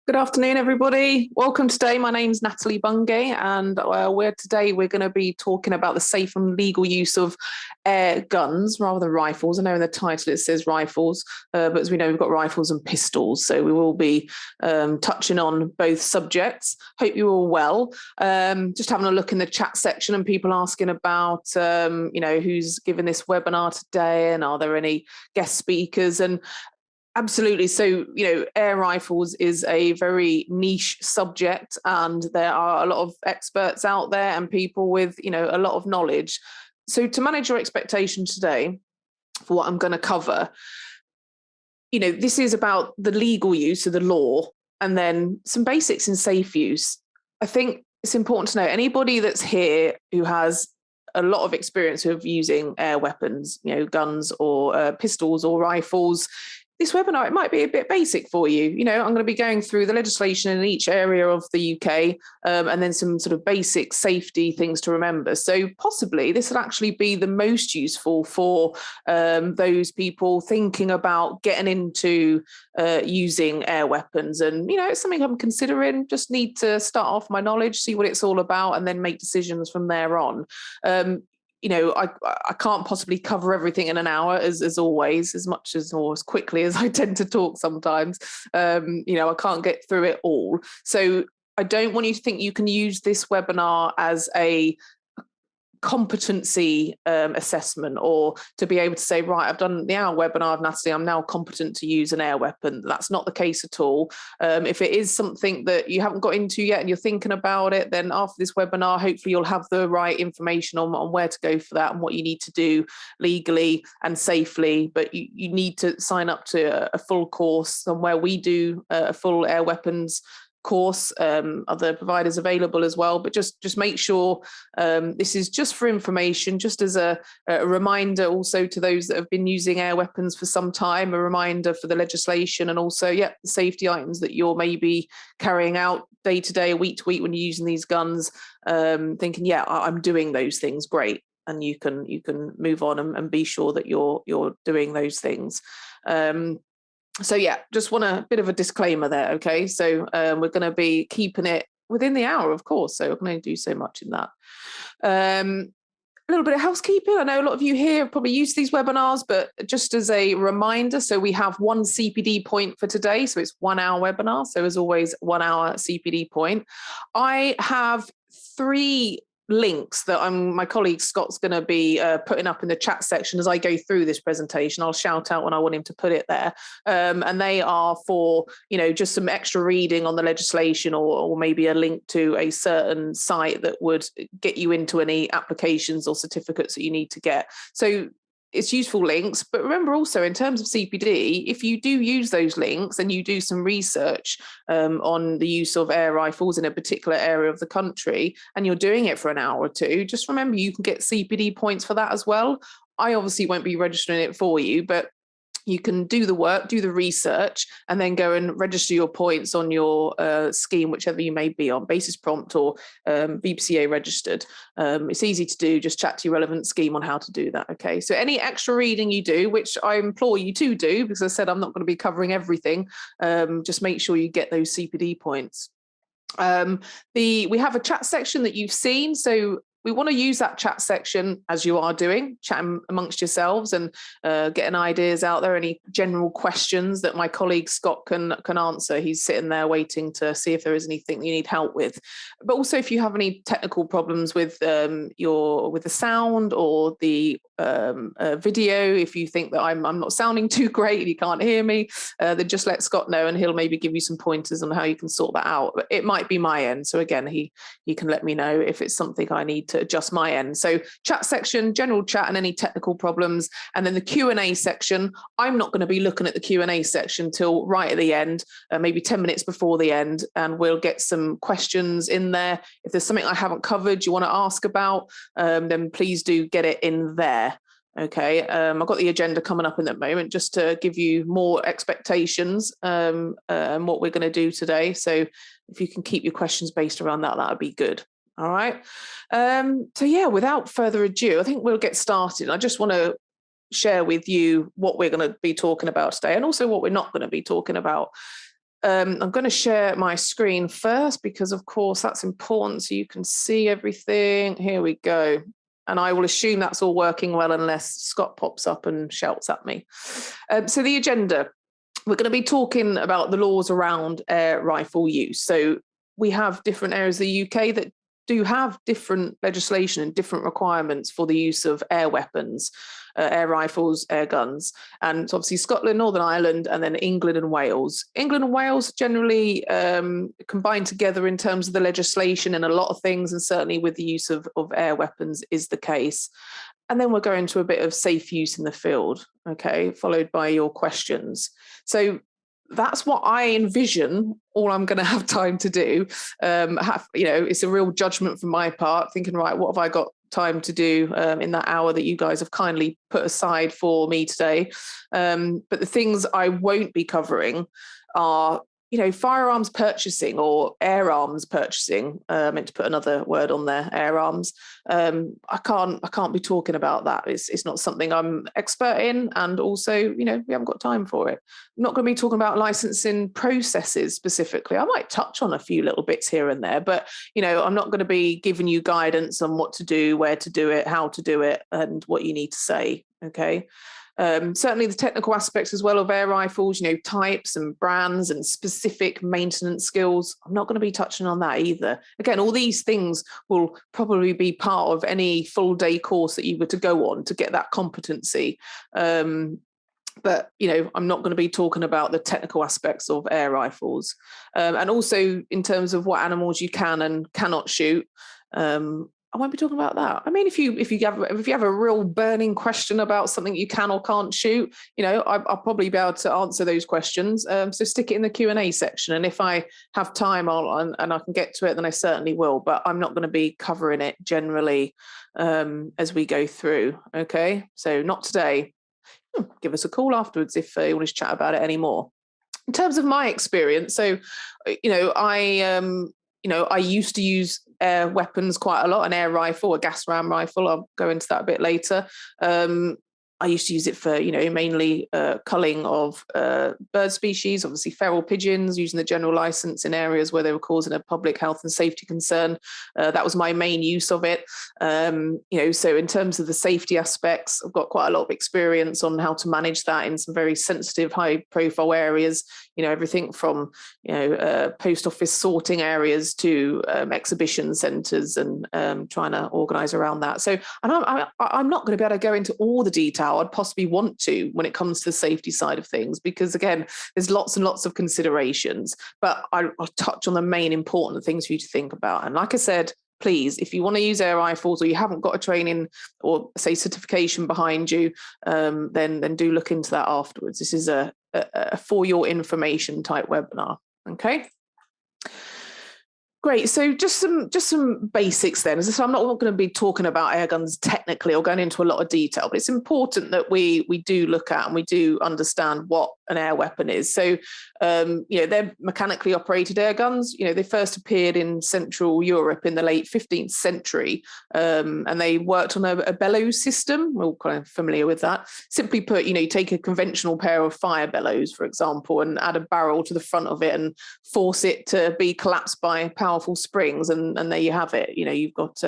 Good afternoon, everybody. Welcome today. My name's Natalie Bungay, and we're going to be talking about the safe and legal use of air guns rather than rifles. I know in the title it says rifles, but as we know, we've got rifles and pistols, so we will be touching on both subjects. Hope you're all well. Just having a look in the chat section and people asking about, who's giving this webinar today, and are there any guest speakers? And absolutely. So, air rifles is a very niche subject, and there are a lot of experts out there and people with, a lot of knowledge. So, to manage your expectation today for what I'm going to cover, this is about the legal use of the law and then some basics in safe use. I think it's important to know anybody that's here who has a lot of experience with using air weapons, guns or pistols or rifles. This webinar, it might be a bit basic for you. I'm going to be going through the legislation in each area of the UK, and then some sort of basic safety things to remember. So possibly this will actually be the most useful for those people thinking about getting into using air weapons. And, it's something I'm considering. Just need to start off my knowledge, see what it's all about, and then make decisions from there on. I can't possibly cover everything in an hour, as always, as much as or as quickly as I tend to talk sometimes. I can't get through it all. So I don't want you to think you can use this webinar as a competency assessment, or to be able to say, right, I've done the hour webinar of Natalie, I'm now competent to use an air weapon. That's not the case at all. If it is something that you haven't got into yet and you're thinking about it, then after this webinar, hopefully you'll have the right information on where to go for that and what you need to do legally and safely. But you need to sign up to a full course somewhere. We do a full air weapons course, other providers available as well, but just make sure this is just for information, just as a reminder also to those that have been using air weapons for some time, a reminder for the legislation, and also the safety items that you're maybe carrying out day to day, week to week when you're using these guns, thinking, I'm doing those things, great. And you can move on and be sure that you're doing those things. Just want a bit of a disclaimer there. Okay, so we're going to be keeping it within the hour, of course, so we're going to do so much in that. A little bit of housekeeping. I know a lot of you here have probably used these webinars, but just as a reminder, so we have one CPD point for today, so it's 1 hour webinar, so as always 1 hour CPD point. I have 3 links that my colleague Scott's going to be putting up in the chat section as I go through this presentation. I'll shout out when I want him to put it there, and they are for just some extra reading on the legislation, or maybe a link to a certain site that would get you into any applications or certificates that you need to get. So it's useful links. But remember also, in terms of CPD, if you do use those links and you do some research on the use of air rifles in a particular area of the country, and you're doing it for an hour or two, just remember you can get CPD points for that as well. I obviously won't be registering it for you, but you can do the work, do the research, and then go and register your points on your scheme, whichever you may be on, basis prompt or BPCA registered. It's easy to do. Just chat to your relevant scheme on how to do that. Okay, so any extra reading you do, which I implore you to do, because I said I'm not going to be covering everything, just make sure you get those CPD points. We have a chat section that you've seen, so we want to use that chat section as you are doing, chatting amongst yourselves and getting ideas out there, any general questions that my colleague Scott can answer. He's sitting there waiting to see if there is anything you need help with. But also if you have any technical problems with the sound or the video, if you think that I'm not sounding too great and you can't hear me, then just let Scott know and he'll maybe give you some pointers on how you can sort that out. But it might be my end. So again, he can let me know if it's something I need to adjust my end. So chat section, general chat and any technical problems. And then the Q&A section, I'm not going to be looking at the Q&A section till right at the end, maybe 10 minutes before the end, and we'll get some questions in there. If there's something I haven't covered you want to ask about, then please do get it in there. Okay, I've got the agenda coming up in that moment just to give you more expectations and what we're going to do today. So if you can keep your questions based around that, that would be good. All right. Without further ado, I think we'll get started. I just want to share with you what we're going to be talking about today and also what we're not going to be talking about. I'm going to share my screen first because, of course, that's important so you can see everything. Here we go. And I will assume that's all working well unless Scott pops up and shouts at me. So the agenda, we're going to be talking about the laws around air rifle use. So we have different areas of the UK that do have different legislation and different requirements for the use of air weapons, air rifles, air guns. And so obviously Scotland, Northern Ireland, and then England and Wales. England and Wales generally combine together in terms of the legislation and a lot of things, and certainly with the use of air weapons is the case. And then we'll go into a bit of safe use in the field, okay, followed by your questions. So that's what I envision all I'm going to have time to do. It's a real judgment from my part, thinking, right, what have I got time to do in that hour that you guys have kindly put aside for me today? But the things I won't be covering are firearms purchasing or air arms purchasing. Meant to put another word on there, air arms. I can't be talking about that. It's not something I'm expert in, and also, we haven't got time for it. I'm not going to be talking about licensing processes specifically. I might touch on a few little bits here and there, but I'm not going to be giving you guidance on what to do, where to do it, how to do it, and what you need to say. Okay. Certainly the technical aspects as well of air rifles, types and brands and specific maintenance skills. I'm not going to be touching on that either. Again, all these things will probably be part of any full day course that you were to go on to get that competency. But I'm not going to be talking about the technical aspects of air rifles, and also in terms of what animals you can and cannot shoot. I won't be talking about that. I mean, if you have a real burning question about something you can or can't shoot, I'll probably be able to answer those questions. So stick it in the Q&A section, and if I have time, and I can get to it, then I certainly will. But I'm not going to be covering it generally as we go through. Okay, so not today. Give us a call afterwards if you want to chat about it anymore. In terms of my experience, so I used to use air weapons quite a lot, an air rifle, a gas ram rifle. I'll go into that a bit later. I used to use it for, mainly culling of bird species, obviously feral pigeons, using the general license in areas where they were causing a public health and safety concern. That was my main use of it. So in terms of the safety aspects, I've got quite a lot of experience on how to manage that in some very sensitive, high profile areas, everything from, post office sorting areas to exhibition centres, and trying to organise around that. So, and I'm not going to be able to go into all the detail I'd possibly want to when it comes to the safety side of things, because again, there's lots and lots of considerations, but I'll touch on the main important things for you to think about. And like I said, please, if you want to use air rifles or you haven't got a training or say certification behind you, then do look into that afterwards. This is a for your information type webinar. Okay. Great. So just some basics then. So I'm not going to be talking about air guns technically or going into a lot of detail, but it's important that we do look at and we do understand what an air weapon is. So, they're mechanically operated air guns. They first appeared in Central Europe in the late 15th century, and they worked on a bellows system. We're all kind of familiar with that. Simply put, you take a conventional pair of fire bellows, for example, and add a barrel to the front of it and force it to be collapsed by powerful springs, and there you have it. You've got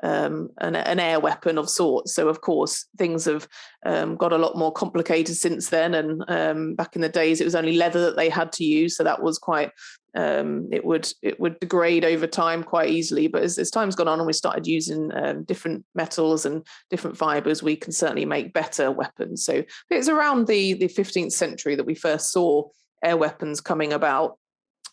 an air weapon of sorts. So of course things have got a lot more complicated since then, and back in the days it was only leather that they had to use, so that was quite it would degrade over time quite easily. But as time's gone on and we started using different metals and different fibers, we can certainly make better weapons. So it's around the 15th century that we first saw air weapons coming about.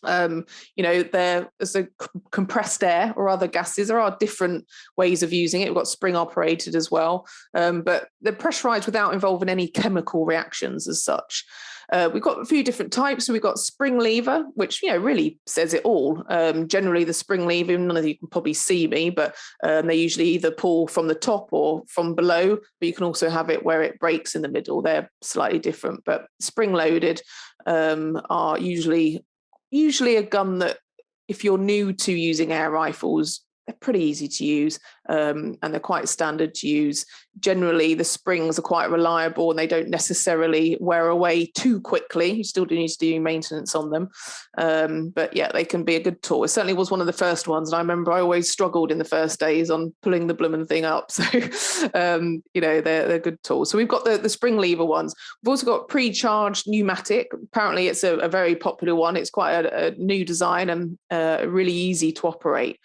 There's a compressed air or other gases. There are different ways of using it. We've got spring operated as well, but they're pressurized without involving any chemical reactions as such. We've got a few different types. So we've got spring lever, which really says it all. Generally, the spring lever, none of you can probably see me, but they usually either pull from the top or from below. But you can also have it where it breaks in the middle. They're slightly different, but spring loaded are usually a gun that, if you're new to using air rifles, they're pretty easy to use, and they're quite standard to use. Generally, the springs are quite reliable and they don't necessarily wear away too quickly. You still do need to do maintenance on them. But yeah, they can be a good tool. It certainly was one of the first ones. And I remember I always struggled in the first days on pulling the blooming thing up. So, they're good tools. So we've got the spring lever ones. We've also got pre-charged pneumatic. Apparently it's a very popular one. It's quite a new design and really easy to operate.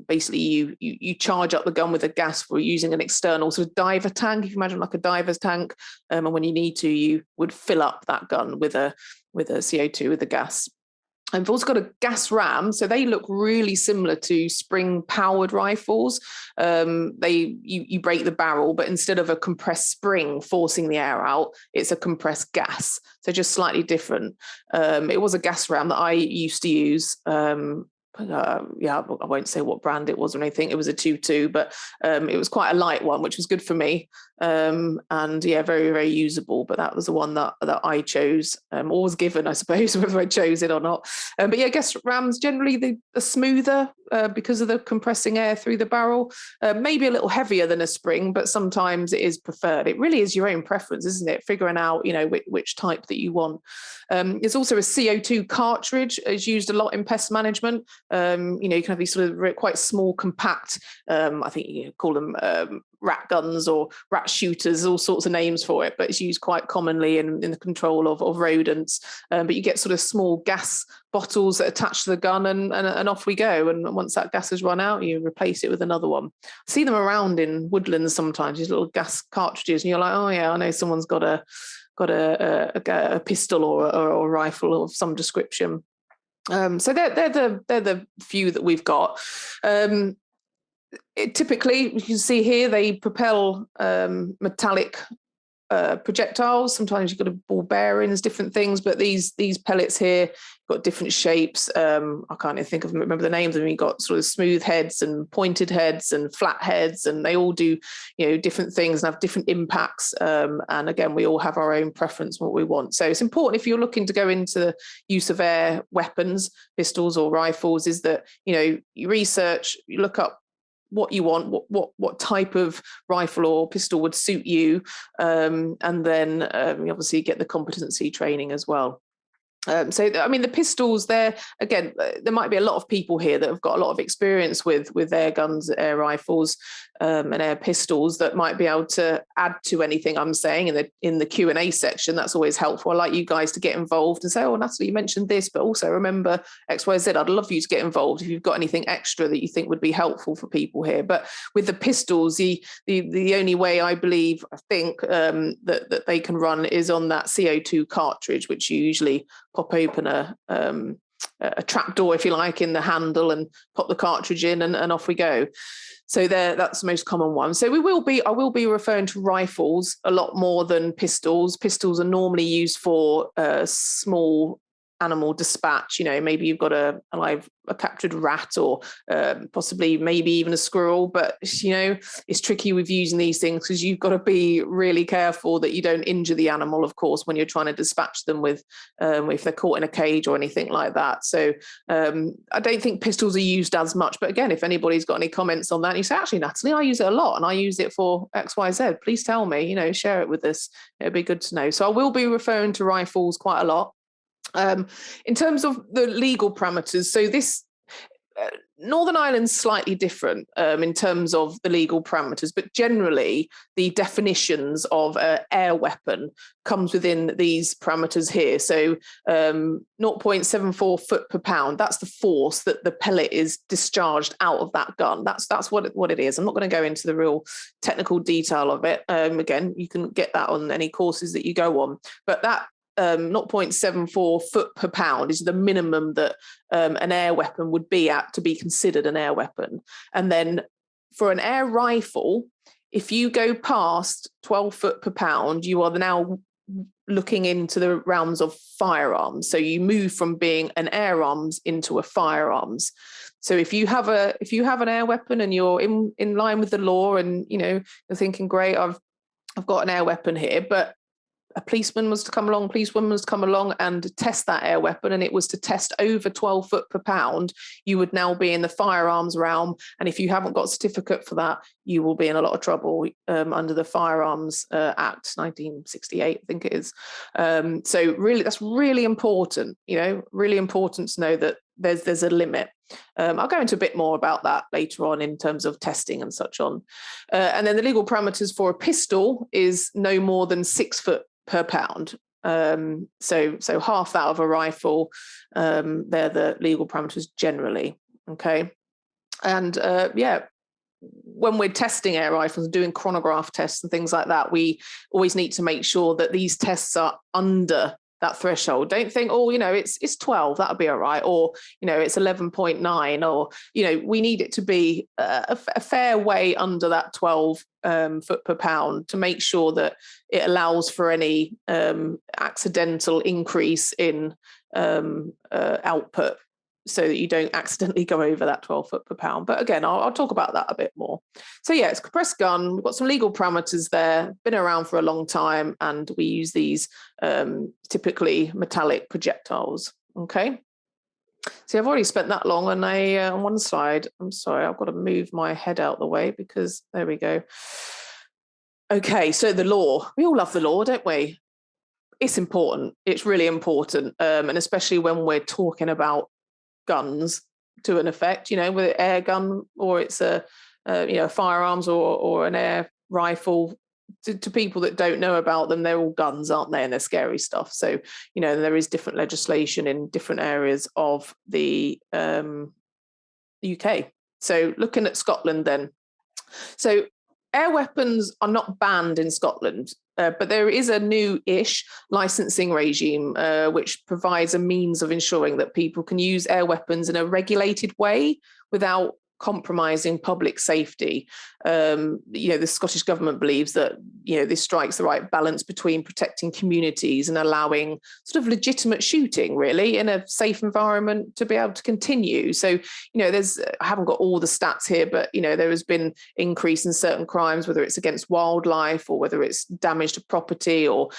Basically, you charge up the gun with a gas for using an external sort of diver tank. If you imagine like a diver's tank, and when you need to, you would fill up that gun with a CO2 with the gas. And we've also got a gas ram, so they look really similar to spring-powered rifles. You break the barrel, but instead of a compressed spring forcing the air out, it's a compressed gas. So just slightly different. It was a gas ram that I used to use. I won't say what brand it was or anything. It was a 2.2, but it was quite a light one, which was good for me. And yeah, very, very usable. But that was the one that I chose, or was given, I suppose, whether I chose it or not. But yeah, gas rams generally are smoother because of the compressing air through the barrel. Maybe a little heavier than a spring, but sometimes it is preferred. It really is your own preference, isn't it? Figuring out, which type that you want. There's also a CO2 cartridge is used a lot in pest management. You can have these sort of quite small, compact, I think you call them rat guns or rat shooters, all sorts of names for it, but it's used quite commonly in the control of rodents. But you get sort of small gas bottles that attach to the gun and off we go. And once that gas has run out, you replace it with another one. I see them around in woodlands sometimes, these little gas cartridges, and you're like, oh yeah, I know someone's got a pistol or a rifle of some description. So they're the few that we've got. Typically, you can see here they propel metallic projectiles. Sometimes you've got ball bearings, different things, but these pellets here got different shapes. I can't even remember the names of them. You've got sort of smooth heads and pointed heads and flat heads, and they all do different things and have different impacts. And again, we all have our own preference what we want. So it's important if you're looking to go into the use of air weapons, pistols or rifles, is that you research, you look up what you want, what type of rifle or pistol would suit you, and then you obviously get the competency training as well. The pistols there, again, there might be a lot of people here that have got a lot of experience with air guns, air rifles, and air pistols that might be able to add to anything I'm saying in the Q&A section. That's always helpful. I like you guys to get involved and say, oh, Natalie, you mentioned this, but also remember X, Y, Z. I'd love you to get involved if you've got anything extra that you think would be helpful for people here. But with the pistols, the only way I think that they can run is on that CO2 cartridge, which you usually pop open a trap door, if you like, in the handle and pop the cartridge in and off we go. So that's the most common one. So I will be referring to rifles a lot more than pistols. Pistols are normally used for small animal dispatch. Maybe you've got a captured rat or possibly maybe even a squirrel, but it's tricky with using these things because you've got to be really careful that you don't injure the animal, of course, when you're trying to dispatch them with if they're caught in a cage or anything like that. So I don't think pistols are used as much, but again, if anybody's got any comments on that, you say, actually, Natalie, I use it a lot and I use it for XYZ, please tell me, share it with us. It'd be good to know. So I will be referring to rifles quite a lot. In terms of the legal parameters, so this Northern Ireland's slightly different in terms of the legal parameters, but generally the definitions of an air weapon comes within these parameters here. So 0.74 foot per pound, that's the force that the pellet is discharged out of that gun. That's what it is. I'm not going to go into the real technical detail of it. Again, you can get that on any courses that you go on, but that 0.74 foot per pound is the minimum that an air weapon would be at to be considered an air weapon. And then for an air rifle, if you go past 12 foot per pound, you are now looking into the realms of firearms. So you move from being an air arms into a firearms. So if you have an air weapon and you're in line with the law and you're thinking, great, I've got an air weapon here, but a policeman was to come along, policewoman was to come along and test that air weapon, and it was to test over 12 foot per pound, you would now be in the firearms realm. And if you haven't got a certificate for that, you will be in a lot of trouble under the Firearms Act 1968, I think it is. So really, that's really important, really important to know that there's a limit. I'll go into a bit more about that later on in terms of testing and such on. And then the legal parameters for a pistol is no more than 6 foot per pound. So half that of a rifle. They're the legal parameters generally. Okay. And when we're testing air rifles and doing chronograph tests and things like that, we always need to make sure that these tests are under that threshold. Don't think, it's 12, that'll be all right, or it's 11.9, or we need it to be a fair way under that 12 foot per pound to make sure that it allows for any accidental increase in output, so that you don't accidentally go over that 12 foot per pound. But again, I'll talk about that a bit more. So yeah, it's a compressed gun. We've got some legal parameters there, been around for a long time, and we use these typically metallic projectiles. Okay. See, I've already spent that long on one slide. I'm sorry, I've got to move my head out the way because there we go. Okay, so the law. We all love the law, don't we? It's important. It's really important. And especially when we're talking about guns to an effect, with an air gun, or it's a firearms or an air rifle. To people that don't know about them, they're all guns, aren't they? And they're scary stuff. So there is different legislation in different areas of the UK. So looking at Scotland then, so air weapons are not banned in Scotland, but there is a new-ish licensing regime which provides a means of ensuring that people can use air weapons in a regulated way without compromising public safety. The Scottish government believes that this strikes the right balance between protecting communities and allowing sort of legitimate shooting, really, in a safe environment to be able to continue. So I haven't got all the stats here, but there has been increase in certain crimes, whether it's against wildlife or whether it's damage to property or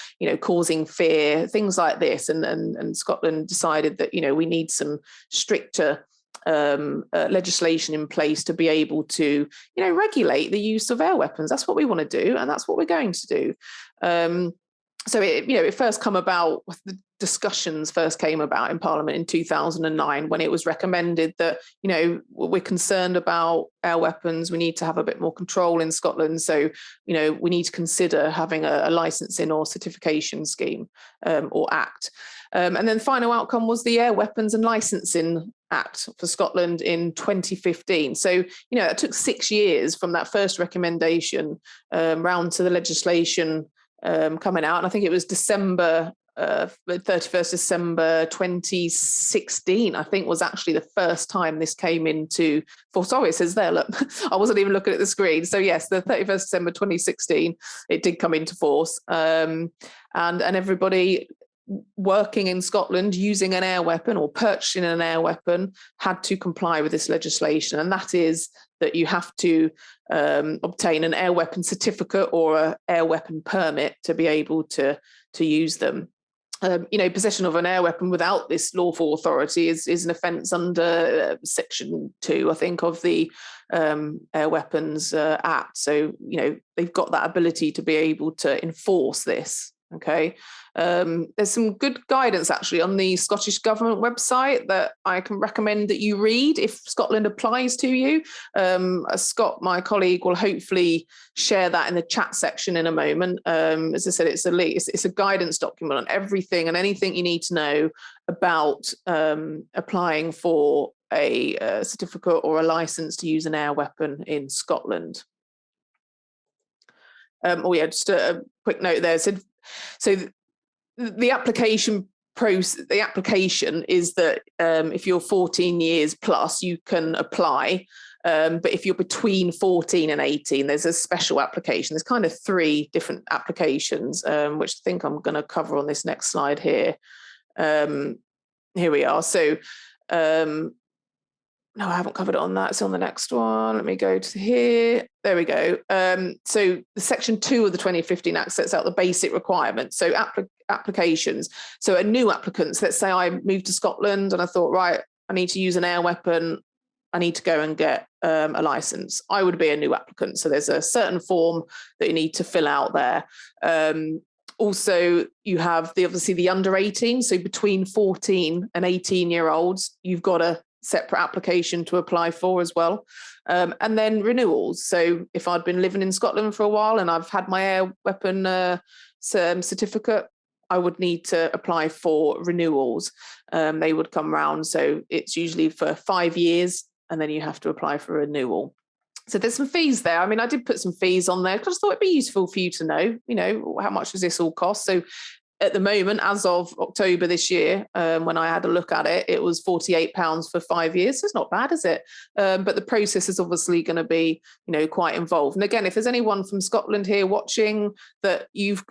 causing fear, things like this. And Scotland decided that we need some stricter legislation in place to be able to regulate the use of air weapons. That's what we want to do, and that's what we're going to do. So it first come about, the discussions first came about in Parliament in 2009 when it was recommended that we're concerned about air weapons, we need to have a bit more control in Scotland, so we need to consider having a licensing or certification scheme or act. And then the final outcome was the Air Weapons and Licensing Act for Scotland in 2015. So, it took 6 years from that first recommendation round to the legislation coming out. And I think it was December 31st December 2016, I think, was actually the first time this came into force. Sorry, it says there, look, I wasn't even looking at the screen. So yes, the 31st December 2016, it did come into force. And everybody working in Scotland using an air weapon or purchasing an air weapon had to comply with this legislation. And that is that you have to obtain an air weapon certificate or an air weapon permit to be able to use them. Possession of an air weapon without this lawful authority is an offence under Section 2, I think, of the Air Weapons Act. So, they've got that ability to be able to enforce this. Okay. There's some good guidance actually on the Scottish Government website that I can recommend that you read if Scotland applies to you. Scott, my colleague, will hopefully share that in the chat section in a moment. As I said, it's a guidance document on everything and anything you need to know about applying for a certificate or a license to use an air weapon in Scotland. Just a quick note there. So the application process, the application is that if you're 14 years plus, you can apply. But if you're between 14 and 18, there's a special application. There's kind of 3 different applications, which I think I'm going to cover on this next slide here. Here we are. So let No, I haven't covered it on that. It's on the next one. Let me go to here. There we go. So the section 2 of the 2015 Act sets out the basic requirements. So applications. So a new applicant, let's say I moved to Scotland and I thought, right, I need to use an air weapon. I need to go and get a license. I would be a new applicant. So there's a certain form that you need to fill out there. Also, you have obviously the under 18. So between 14 and 18-year-olds, you've got a separate application to apply for as well. And then renewals. So if I'd been living in Scotland for a while and I've had my air weapon certificate, I would need to apply for renewals. They would come round. So it's usually for 5 years, and then you have to apply for a renewal. So there's some fees there. I mean, I did put some fees on there because I thought it'd be useful for you to know, how much does this all cost? So at the moment, as of October this year, when I had a look at it, it was £48 for 5 years. So it's not bad, is it? But the process is obviously going to be, quite involved. And again, if there's anyone from Scotland here watching that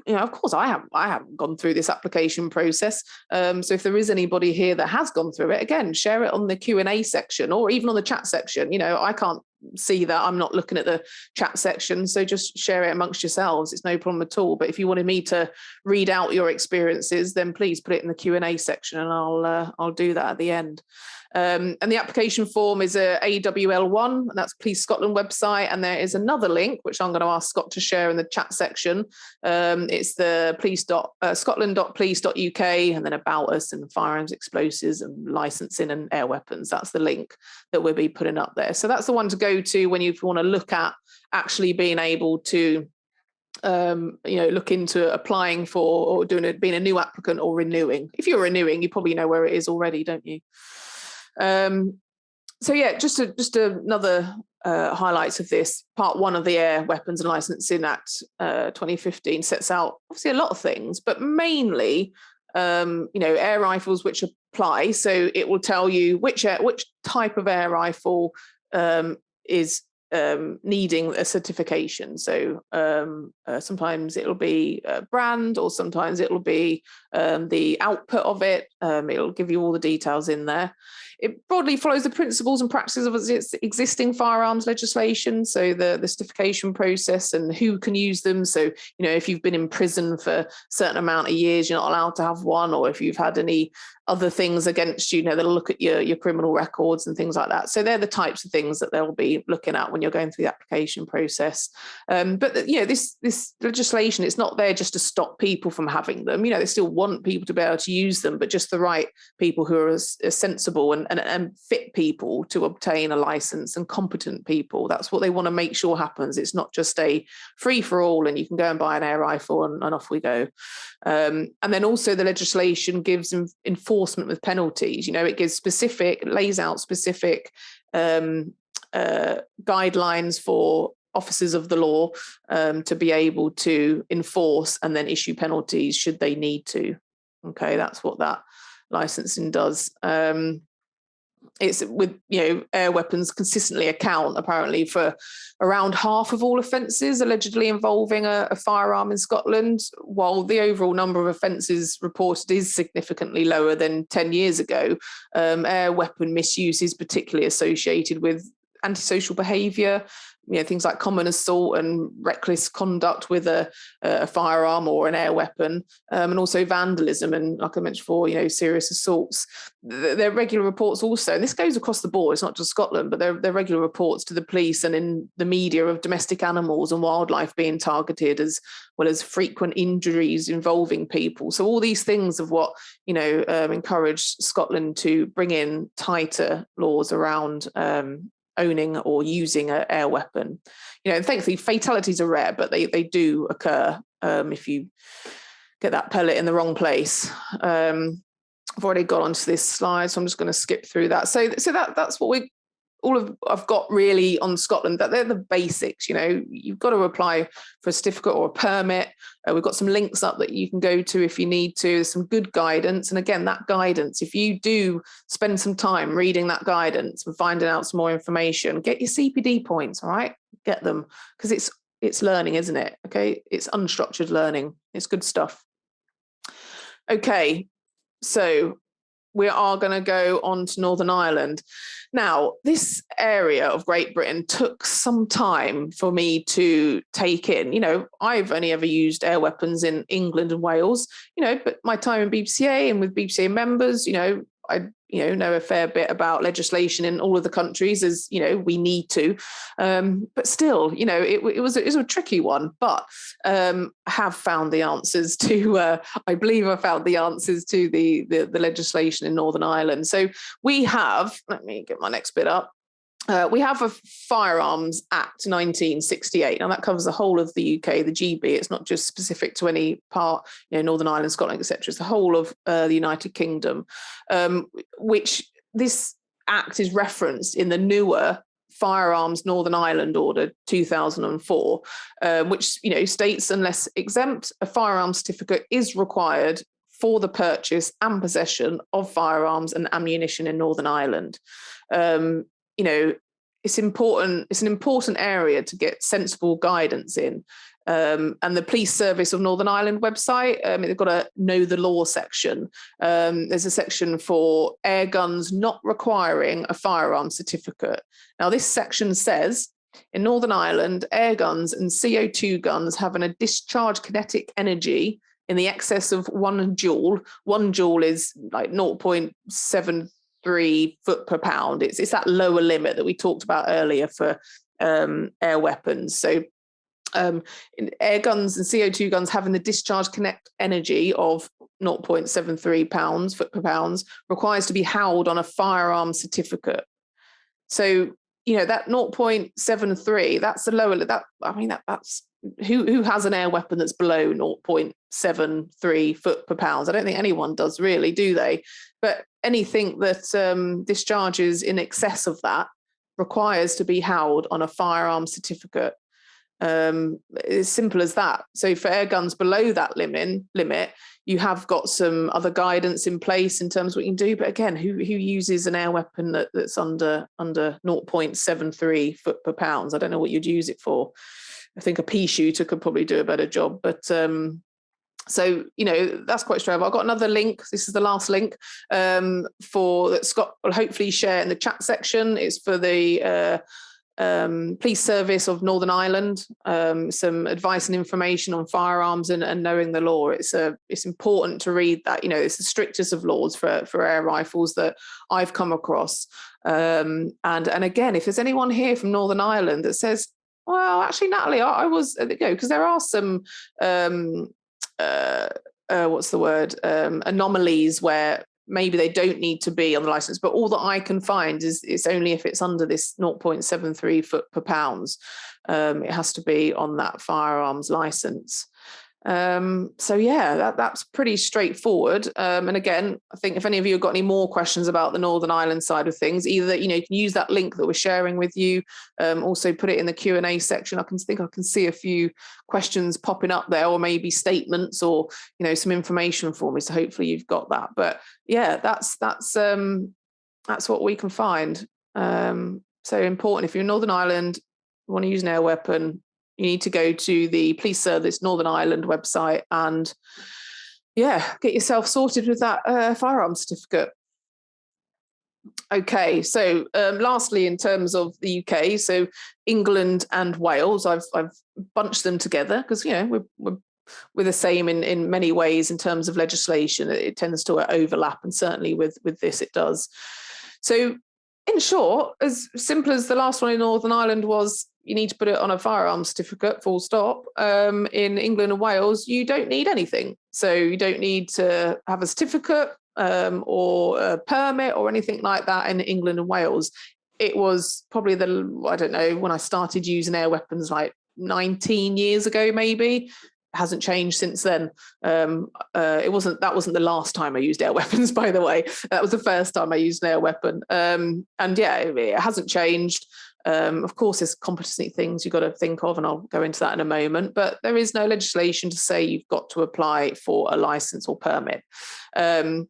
of course, I haven't gone through this application process. So if there is anybody here that has gone through it, again, share it on the Q&A section or even on the chat section. I can't see that. I'm not looking at the chat section, so just share it amongst yourselves. It's no problem at all. But if you wanted me to read out your experiences, then please put it in the Q&A section, and I'll do that at the end. And the application form is a AWL1, and that's Police Scotland website. And there is another link which I'm going to ask Scott to share in the chat section. It's the scotland.police.uk, and then about us and firearms, explosives, and licensing and air weapons. That's the link that we'll be putting up there. So that's the one to go to when you want to look at actually being able to look into applying for or being a new applicant or renewing. If you're renewing, you probably know where it is already, don't you? So yeah, just another highlights of this. Part 1 of the Air Weapons and Licensing Act 2015 sets out obviously a lot of things, but mainly air rifles which apply. So it will tell you which type of air rifle is needing a certification. So sometimes it'll be a brand, or sometimes it'll be the output of it. It'll give you all the details in there. It broadly follows the principles and practices of its existing firearms legislation. So the certification process and who can use them. So, if you've been in prison for a certain amount of years, you're not allowed to have one, or if you've had any other things against you, they'll look at your criminal records and things like that. So they're the types of things that they'll be looking at when you're going through the application process. But this legislation, it's not there just to stop people from having them. They still want people to be able to use them, but just the right people who are sensible and fit people to obtain a license, and competent people. That's what they want to make sure happens. It's not just a free for all and you can go and buy an air rifle and off we go. And then also the legislation gives enforcement with penalties. It lays out specific guidelines for officers of the law to be able to enforce and then issue penalties should they need to. Okay, that's what that licensing does. It's with air weapons consistently account apparently for around half of all offences allegedly involving a firearm in Scotland, while the overall number of offences reported is significantly lower than 10 years ago. Air weapon misuse is particularly associated with antisocial behaviour, things like common assault and reckless conduct with a firearm or an air weapon, and also vandalism and, like I mentioned before, serious assaults. There are regular reports also, and this goes across the board, it's not just Scotland, but there are regular reports to the police and in the media of domestic animals and wildlife being targeted, as well as frequent injuries involving people. So all these things of what, encourage Scotland to bring in tighter laws around owning or using an air weapon. And thankfully fatalities are rare, but they do occur if you get that pellet in the wrong place. I've already got onto this slide, so I'm just going to skip through that. So that's what I've got really on Scotland. That they're the basics. You've got to apply for a certificate or a permit. We've got some links up that you can go to if you need to. There's some good guidance, and again, that guidance, if you do spend some time reading that guidance and finding out some more information, get your CPD points. All right, get them, because it's learning, isn't it? Okay, it's unstructured learning. It's good stuff. Okay, so we are going to go on to Northern Ireland. Now, this area of Great Britain took some time for me to take in. I've only ever used air weapons in England and Wales, but my time in BPCA and with BPCA members, I know a fair bit about legislation in all of the countries, as we need to, but still, it was a tricky one. But I have found the answers to. I believe I found the answers to the legislation in Northern Ireland. So we have. Let me get my next bit up. We have a Firearms Act 1968. Now that covers the whole of the UK, the GB. It's not just specific to any part, Northern Ireland, Scotland, etc. It's the whole of the United Kingdom, which this act is referenced in the newer Firearms Northern Ireland Order 2004, which states unless exempt, a firearms certificate is required for the purchase and possession of firearms and ammunition in Northern Ireland. It's important. It's an important area to get sensible guidance in. And the Police Service of Northern Ireland website, they've got a know the law section. There's a section for air guns not requiring a firearm certificate. Now, this section says, in Northern Ireland, air guns and CO2 guns having a discharge kinetic energy in the excess of 1 joule. 1 joule is like 0.73 foot per pound. It's that lower limit that we talked about earlier for air weapons. So air guns and CO2 guns having the discharge kinetic energy of 0.73 pounds foot per pounds requires to be held on a firearm certificate. So that 0.73, that's the lower. That's who has an air weapon that's below 0.73 foot per pounds? I don't think anyone does, really, do they? But anything that discharges in excess of that requires to be held on a firearm certificate. As simple as that. So for air guns below that limit, you have got some other guidance in place in terms of what you can do. But again, who uses an air weapon that's under 0.73 foot per pounds? I don't know what you'd use it for. I think a pea shooter could probably do a better job. But so that's quite straightforward. I've got another link. This is the last link for that Scott will hopefully share in the chat section. It's for the Police Service of Northern Ireland, some advice and information on firearms and knowing the law. It's important to read that. It's the strictest of laws for air rifles that I've come across. And again, if there's anyone here from Northern Ireland that says, well, actually, Natalie, I was, because there are some anomalies where maybe they don't need to be on the license, but all that I can find is it's only if it's under this 0.73 foot per pounds. It has to be on that firearms license. So yeah, that's pretty straightforward. And again, I think if any of you have got any more questions about the Northern Ireland side of things, either you can use that link that we're sharing with you. Also put it in the Q&A section. I can see a few questions popping up there, or maybe statements, or some information for me. So hopefully you've got that. But yeah, that's what we can find. So important, if you're in Northern Ireland, you want to use an air weapon, you need to go to the Police Service Northern Ireland website and, get yourself sorted with that firearms certificate. Okay, so lastly, in terms of the UK, so England and Wales, I've bunched them together because we're the same in many ways in terms of legislation. It tends to overlap, and certainly with this it does. So in short, as simple as the last one in Northern Ireland was, you need to put it on a firearms certificate, full stop. In England and Wales, you don't need anything. So you don't need to have a certificate or a permit or anything like that in England and Wales. It was probably when I started using air weapons, like 19 years ago, maybe. It hasn't changed since then. That wasn't the last time I used air weapons, by the way. That was the first time I used an air weapon. And yeah, it hasn't changed. Of course, there's competency things you've got to think of, and I'll go into that in a moment. But there is no legislation to say you've got to apply for a license or permit. And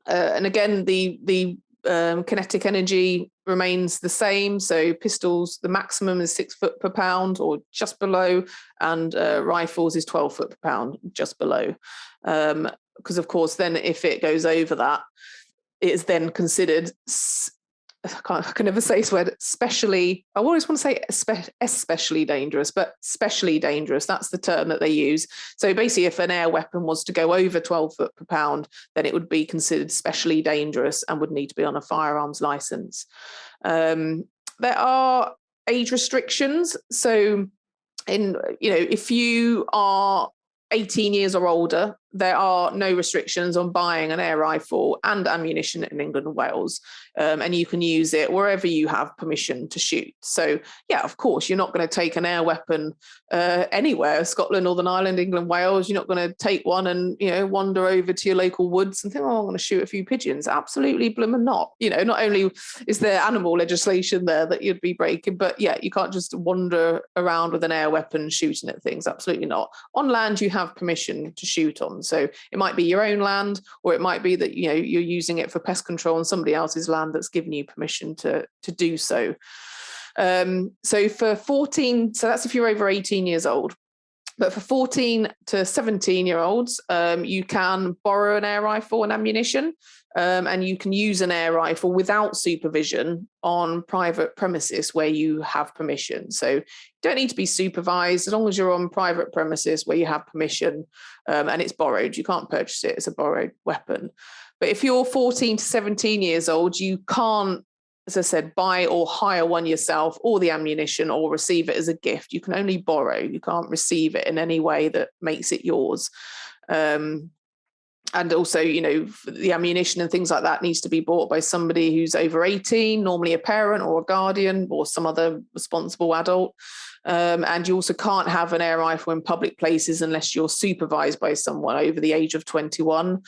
again, the kinetic energy remains the same. So pistols, the maximum is 6 foot per pound or just below, and rifles is 12 foot per pound, just below. Because of course, then if it goes over that, it is then considered, I can never say this word, I always want to say especially dangerous, but specially dangerous, that's the term that they use. So basically, if an air weapon was to go over 12 foot per pound, then it would be considered specially dangerous and would need to be on a firearms license. There are age restrictions. So if you are 18 years or older, there are no restrictions on buying an air rifle and ammunition in England and Wales, and you can use it wherever you have permission to shoot. So, yeah, of course, you're not going to take an air weapon anywhere, Scotland, Northern Ireland, England, Wales. You're not going to take one and, wander over to your local woods and think, oh, I'm going to shoot a few pigeons. Absolutely blooming not. Not only is there animal legislation there that you'd be breaking, but yeah, you can't just wander around with an air weapon shooting at things. Absolutely not. On land, you have permission to shoot on. So it might be your own land, or it might be that you're using it for pest control on somebody else's land that's given you permission to do so. So for 14, so that's if you're over 18 years old. But for 14 to 17-year-olds, you can borrow an air rifle and ammunition, and you can use an air rifle without supervision on private premises where you have permission. So you don't need to be supervised as long as you're on private premises where you have permission, and it's borrowed. You can't purchase it as a borrowed weapon. But if you're 14 to 17 years old, you can't, as I said, buy or hire one yourself, or the ammunition, or receive it as a gift. You can only borrow. You can't receive it in any way that makes it yours. And also, the ammunition and things like that needs to be bought by somebody who's over 18, normally a parent or a guardian or some other responsible adult. And you also can't have an air rifle in public places unless you're supervised by someone over the age of 21.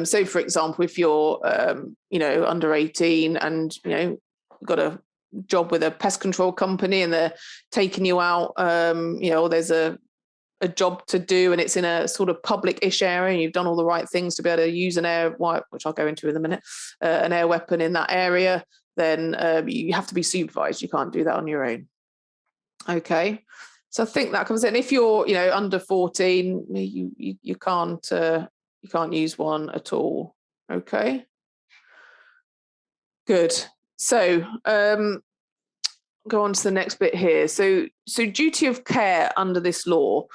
So, for example, if you're, under 18 and, you've got a job with a pest control company and they're taking you out, or there's a job to do and it's in a sort of public-ish area and you've done all the right things to be able to use an air, which I'll go into in a minute, an air weapon in that area, then you have to be supervised. You can't do that on your own. Okay, so I think that comes in. If you're, under 14, you can't use one at all. Okay, good. So go on to the next bit here. So duty of care under this law.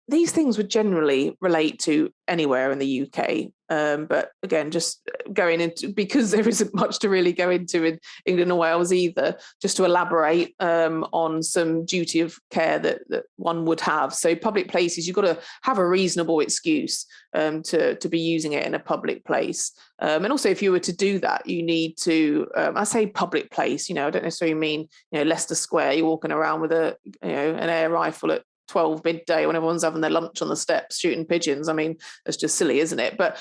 These things would generally relate to anywhere in the UK. But again, just going into, because there isn't much to really go into in England and Wales either, just to elaborate on some duty of care that one would have. So public places, you've got to have a reasonable excuse to be using it in a public place. And also, if you were to do that, you need to, I say public place, I don't necessarily mean, Leicester Square, you're walking around with an air rifle at 12 midday when everyone's having their lunch on the steps shooting pigeons. I mean, that's just silly, isn't it? But,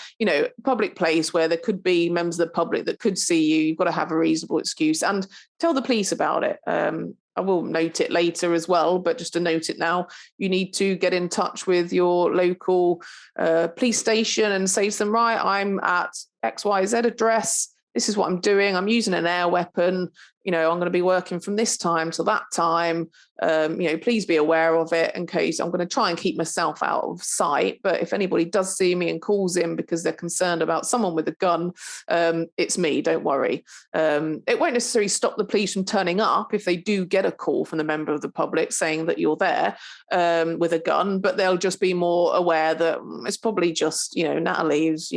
public place where there could be members of the public that could see you, you've got to have a reasonable excuse and tell the police about it. I will note it later as well, but just to note it now, you need to get in touch with your local police station and say to them, right, I'm at XYZ address. This is what I'm doing. I'm using an air weapon. I'm going to be working from this time till that time. Please be aware of it in case I'm going to try and keep myself out of sight. But if anybody does see me and calls in because they're concerned about someone with a gun, it's me. Don't worry. It won't necessarily stop the police from turning up if they do get a call from the member of the public saying that you're there with a gun, but they'll just be more aware that it's probably just, Natalie who's,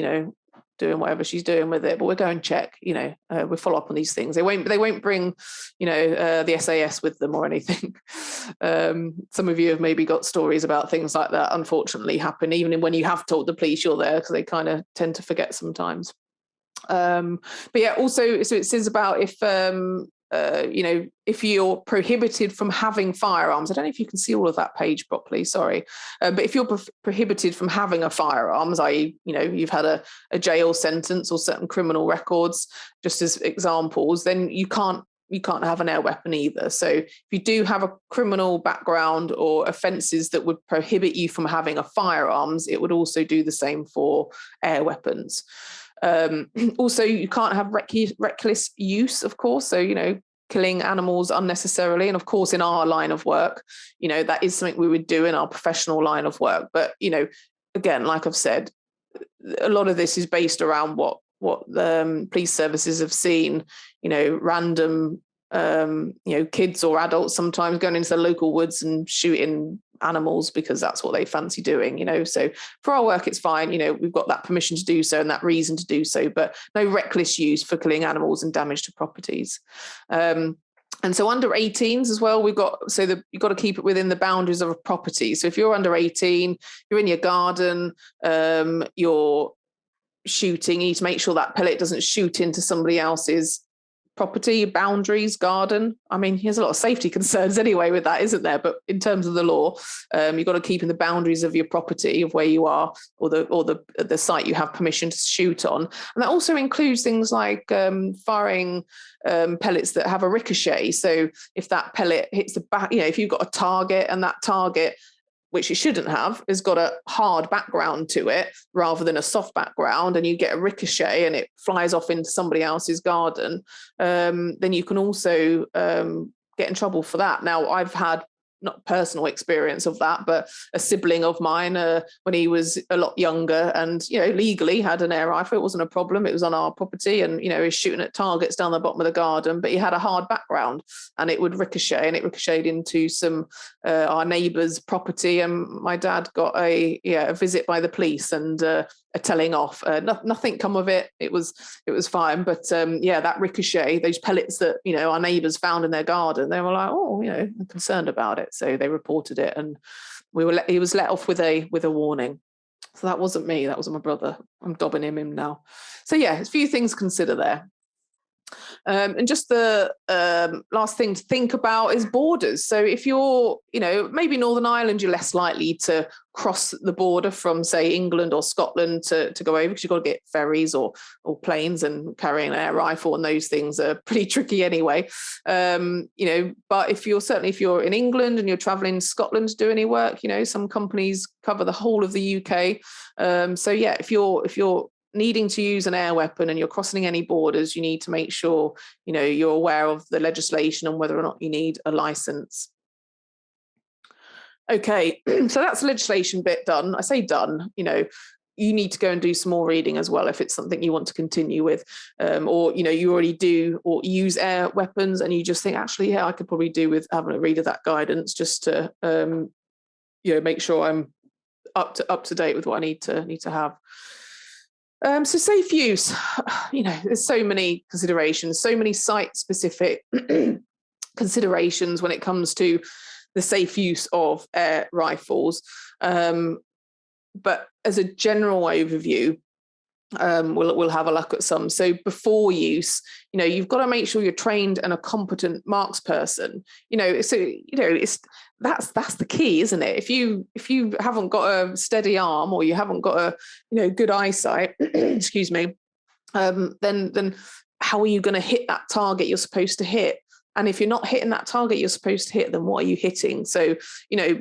doing whatever she's doing with it, but we'll go and check, we'll follow up on these things. They won't bring, the SAS with them or anything. Some of you have maybe got stories about things like that, unfortunately, happen, even when you have told the police you're there, because they kind of tend to forget sometimes. But yeah, also, so it says about if you're prohibited from having firearms. I don't know if you can see all of that page properly, sorry. But if you're prohibited from having a firearms, i.e., you've had a jail sentence or certain criminal records, just as examples, then you can't have an air weapon either. So if you do have a criminal background or offences that would prohibit you from having a firearms, it would also do the same for air weapons. Also, you can't have reckless use, of course. So, killing animals unnecessarily. And of course, in our line of work, that is something we would do in our professional line of work. But, again, like I've said, a lot of this is based around what the police services have seen, random kids or adults sometimes going into the local woods and shooting animals because that's what they fancy doing, So for our work, it's fine. We've got that permission to do so and that reason to do so, but no reckless use for killing animals and damage to properties. And so under 18s as well, you've got to keep it within the boundaries of a property. So if you're under 18, you're in your garden, you're shooting, you need to make sure that pellet doesn't shoot into somebody else's property, boundaries, garden. I mean, there's a lot of safety concerns anyway with that, isn't there? But in terms of the law, you've got to keep in the boundaries of your property, of where you are, or the site you have permission to shoot on. And that also includes things like firing pellets that have a ricochet. So if that pellet hits the back, if you've got a target and that target, which it shouldn't have, has got a hard background to it rather than a soft background, and you get a ricochet and it flies off into somebody else's garden, then you can also get in trouble for that. Now, I've had not personal experience of that, but a sibling of mine, when he was a lot younger and, legally had an air rifle, it wasn't a problem. It was on our property and, he was shooting at targets down the bottom of the garden, but he had a hard background and it would ricochet, and it ricocheted into some, our neighbour's property. And my dad got a visit by the police and a telling off. Nothing come of it. It was fine. But that ricochet, those pellets that, our neighbours found in their garden, they were like, I'm concerned about it. So they reported it, and he was let off with a warning. So that wasn't me. That was my brother. I'm dobbing him in now. So a few things to consider there. And just the last thing to think about is borders. So if you're, maybe Northern Ireland, you're less likely to cross the border from, say, England or Scotland to go over, because you've got to get ferries or planes, and carrying an air rifle and those things are pretty tricky anyway. But if you're in England and you're traveling to Scotland to do any work, some companies cover the whole of the UK. If you're needing to use an air weapon and you're crossing any borders, you need to make sure, you're aware of the legislation and whether or not you need a license. Okay, so that's the legislation bit done. I say done, you need to go and do some more reading as well if it's something you want to continue with, or you already do or use air weapons and you just think, actually, I could probably do with having a read of that guidance just to make sure I'm up to date with what I need to have. So safe use, there's so many considerations, so many site-specific considerations when it comes to the safe use of air rifles. But as a general overview, we'll have a look at some. So before use, you've got to make sure you're trained and a competent marks person. That's the key, isn't it? If you haven't got a steady arm or you haven't got a good eyesight, excuse me, then how are you going to hit that target you're supposed to hit? And if you're not hitting that target you're supposed to hit, then what are you hitting? So,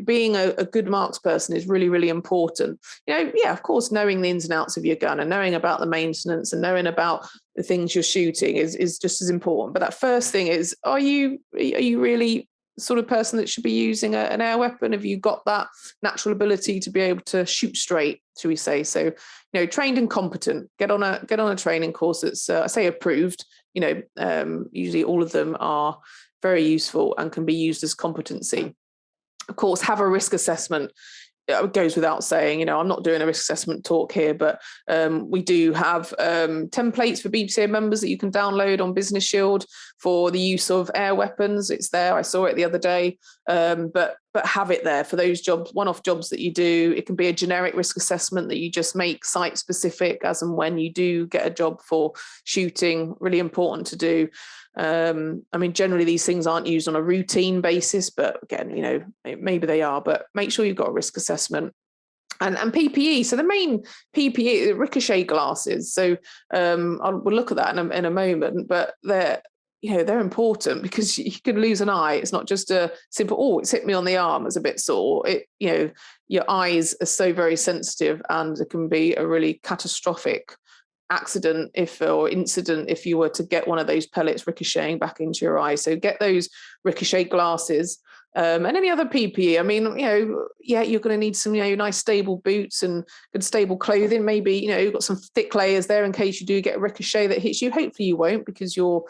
being a good marks person is really, really important. Of course, knowing the ins and outs of your gun and knowing about the maintenance and knowing about the things you're shooting is just as important. But that first thing is, are you really sort of person that should be using an air weapon? Have you got that natural ability to be able to shoot straight, shall we say? So, trained and competent, get on a training course that's, I say approved. Usually all of them are very useful and can be used as competency. Of course, have a risk assessment. It goes without saying, I'm not doing a risk assessment talk here, but we do have templates for BPCA members that you can download on Business Shield for the use of air weapons. It's there. I saw it the other day, but have it there for those jobs, one-off jobs that you do. It can be a generic risk assessment that you just make site specific as and when you do get a job for shooting. Really important to do. Generally these things aren't used on a routine basis, but again, maybe they are, but make sure you've got a risk assessment. And PPE. So the main PPE, ricochet glasses. So we'll look at that in a moment, but they're important because you can lose an eye. It's not just a simple, it's hit me on the arm, it's a bit sore. Your eyes are so very sensitive, and it can be a really catastrophic accident or incident if you were to get one of those pellets ricocheting back into your eye. So get those ricochet glasses. And any other PPE, I mean, yeah, you're going to need some, nice stable boots and good stable clothing. Maybe, you've got some thick layers there in case you do get a ricochet that hits you. Hopefully you won't, because your,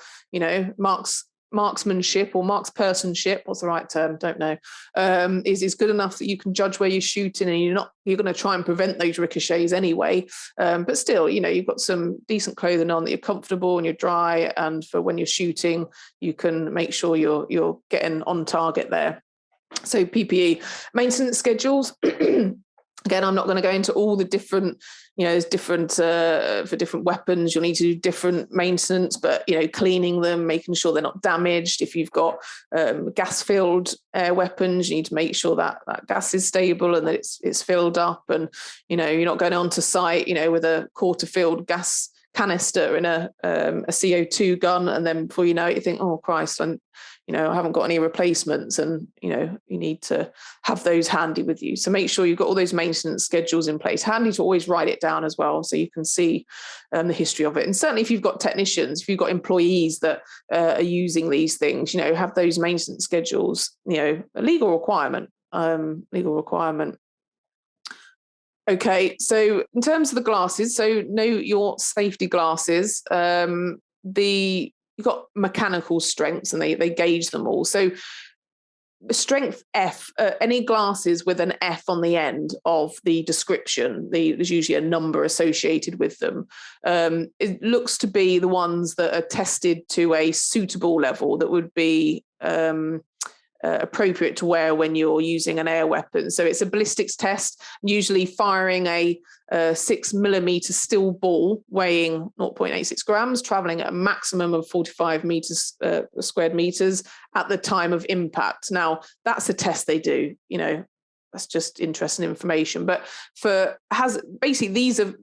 marksmanship or markspersonship, what's the right term? Don't know, is good enough that you can judge where you're shooting, and you're going to try and prevent those ricochets anyway. But still, you've got some decent clothing on that you're comfortable and you're dry, and for when you're shooting, you can make sure you're getting on target there. So PPE maintenance schedules. Again, I'm not going to go into all the different, there's different for different weapons. You'll need to do different maintenance, but cleaning them, making sure they're not damaged. If you've got gas-filled weapons, you need to make sure that gas is stable and that it's filled up, and you're not going onto site, with a quarter-filled gas canister in a CO2 gun, and then before you know it, you think, oh Christ, I haven't got any replacements, and you need to have those handy with you. So make sure you've got all those maintenance schedules in place. Handy to always write it down as well, so you can see the history of it. And certainly if you've got technicians, if you've got employees that are using these things, have those maintenance schedules, a legal requirement. Okay, so in terms of the glasses, so know your safety glasses. You've got mechanical strengths, and they gauge them all. So the strength F, any glasses with an F on the end of the description, there's usually a number associated with them. It looks to be the ones that are tested to a suitable level that would be appropriate to wear when you're using an air weapon. So it's a ballistics test, usually firing a 6mm steel ball weighing 0.86 grams, traveling at a maximum of 45 meters squared meters at the time of impact. Now, that's a test they do, that's just interesting information. But basically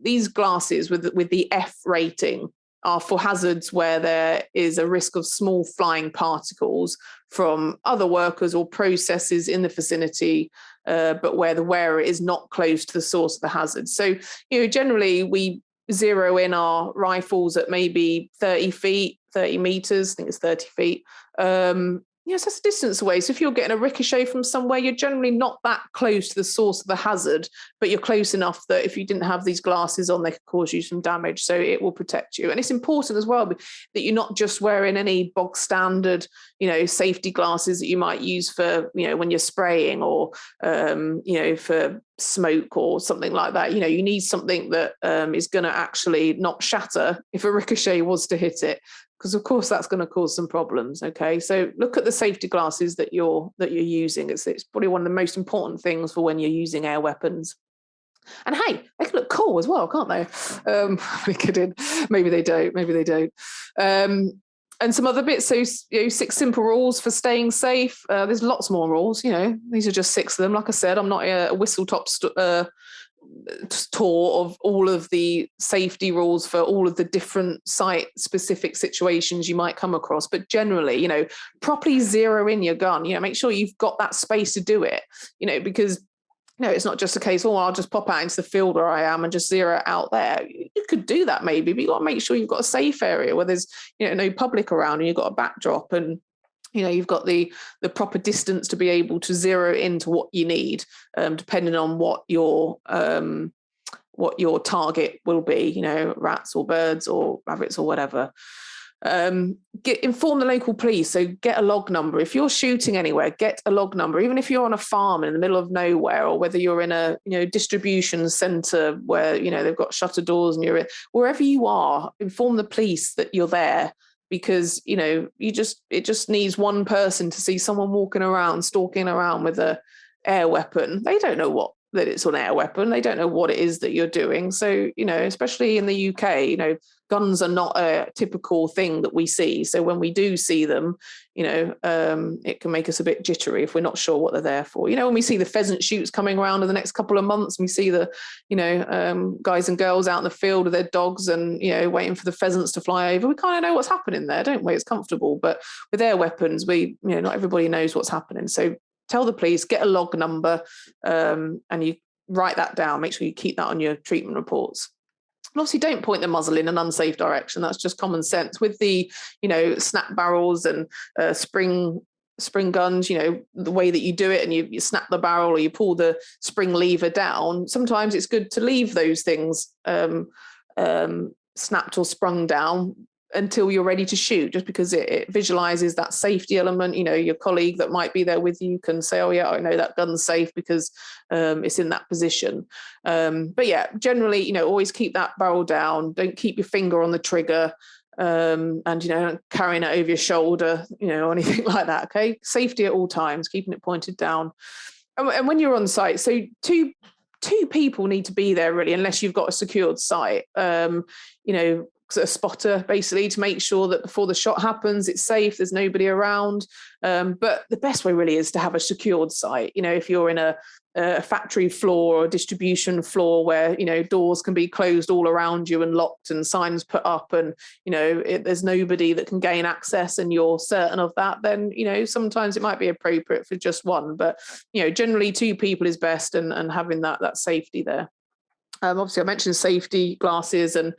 these glasses with the F rating are for hazards where there is a risk of small flying particles from other workers or processes in the vicinity, but where the wearer is not close to the source of the hazard. So, generally we zero in our rifles at maybe 30 feet, 30 meters, I think it's 30 feet. So that's a distance away. So if you're getting a ricochet from somewhere, you're generally not that close to the source of the hazard, but you're close enough that if you didn't have these glasses on, they could cause you some damage. So it will protect you. And it's important as well that you're not just wearing any bog standard, safety glasses that you might use for, when you're spraying or, for smoke or something like that. You need something that is going to actually not shatter if a ricochet was to hit it, because of course that's going to cause some problems. Okay, so look at the safety glasses that you're using. It's probably one of the most important things for when you're using air weapons. And hey, they can look cool as well, can't they? I'm kidding. Maybe they don't. And some other bits. So 6 simple rules for staying safe. There's lots more rules. These are just 6 of them. Like I said, I'm not a whistle-top tour of all of the safety rules for all of the different site-specific situations you might come across. But generally, properly zero in your gun. Make sure you've got that space to do it. Because it's not just a case, I'll just pop out into the field where I am and just zero out there. You could do that maybe, but you've got to make sure you've got a safe area where there's, no public around, and you've got a backdrop, and you've got the proper distance to be able to zero into what you need, depending on what your target will be, rats or birds or rabbits or whatever. Inform the local police. So get a log number. If you're shooting anywhere, get a log number. Even if you're on a farm in the middle of nowhere, or whether you're in a distribution center where they've got shutter doors, and wherever you are, inform the police that you're there. Because it just needs one person to see someone walking around, stalking around with a air weapon. They don't know that it's an air weapon. They don't know what it is that you're doing. So, especially in the UK, guns are not a typical thing that we see. So when we do see them, it can make us a bit jittery if we're not sure what they're there for. When we see the pheasant shoots coming around in the next couple of months, and we see the, guys and girls out in the field with their dogs and, waiting for the pheasants to fly over, we kind of know what's happening there, don't we? It's comfortable. But with air weapons, not everybody knows what's happening. So tell the police, get a log number, and you write that down. Make sure you keep that on your treatment reports. And obviously don't point the muzzle in an unsafe direction. That's just common sense. With the, snap barrels and spring spring guns, the way that you do it, and you snap the barrel or you pull the spring lever down, sometimes it's good to leave those things snapped or sprung down until you're ready to shoot, just because it visualizes that safety element. Your colleague that might be there with you can say, oh yeah, I know that gun's safe because it's in that position. But yeah, generally, always keep that barrel down. Don't keep your finger on the trigger, and carrying it over your shoulder, or anything like that. Okay, safety at all times, keeping it pointed down. And when you're on site, so two people need to be there really, unless you've got a secured site. A spotter basically to make sure that before the shot happens, it's safe, there's nobody around. But the best way really is to have a secured site. If you're in a factory floor or a distribution floor where doors can be closed all around you and locked and signs put up, and there's nobody that can gain access, and you're certain of that, then sometimes it might be appropriate for just one. But generally 2 people is best, and having that safety there. Obviously I mentioned safety glasses, and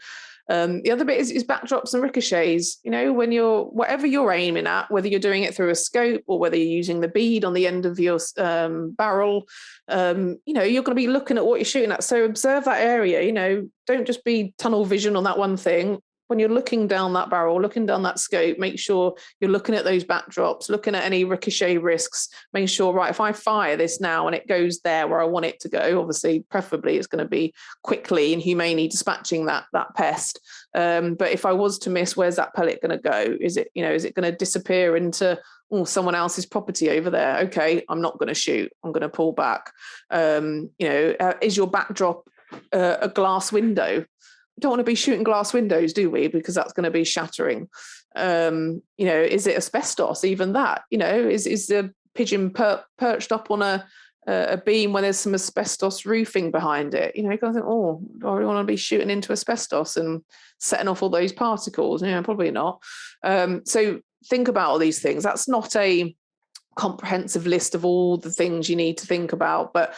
the other bit is backdrops and ricochets. When whatever you're aiming at, whether you're doing it through a scope or whether you're using the bead on the end of your barrel, you're going to be looking at what you're shooting at. So observe that area. Don't just be tunnel vision on that one thing. When you're looking down that barrel, looking down that scope, make sure you're looking at those backdrops, looking at any ricochet risks, making sure, right, if I fire this now and it goes there where I want it to go, obviously, preferably it's going to be quickly and humanely dispatching that pest. But if I was to miss, where's that pellet going to go? Is it going to disappear into someone else's property over there? Okay, I'm not going to shoot. I'm going to pull back. Is your backdrop a glass window? Don't want to be shooting glass windows, do we? Because that's going to be shattering. Is it asbestos? Even that, is the pigeon perched up on a beam where there's some asbestos roofing behind it? You can think, do I really want to be shooting into asbestos and setting off all those particles? Probably not. So think about all these things. That's not a comprehensive list of all the things you need to think about, but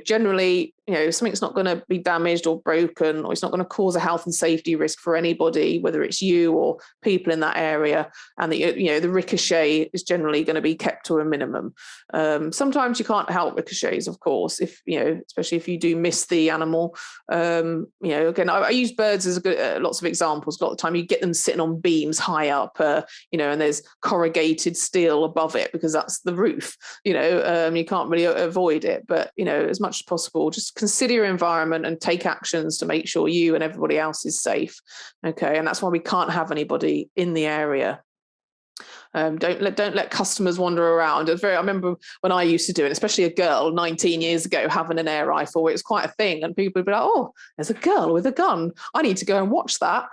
generally, something's not going to be damaged or broken, or it's not going to cause a health and safety risk for anybody, whether it's you or people in that area. And the ricochet is generally going to be kept to a minimum. Sometimes you can't help ricochets, of course, if especially if you do miss the animal. Again, I use birds as lots of examples. A lot of the time, you get them sitting on beams high up, and there's corrugated steel above it because that's the roof. You can't really avoid it, but as much as possible, just consider your environment and take actions to make sure you and everybody else is safe. Okay, and that's why we can't have anybody in the area. Don't let customers wander around. I remember when I used to do it, especially a girl 19 years ago having an air rifle. It was quite a thing, and people would be like, "Oh, there's a girl with a gun. I need to go and watch that."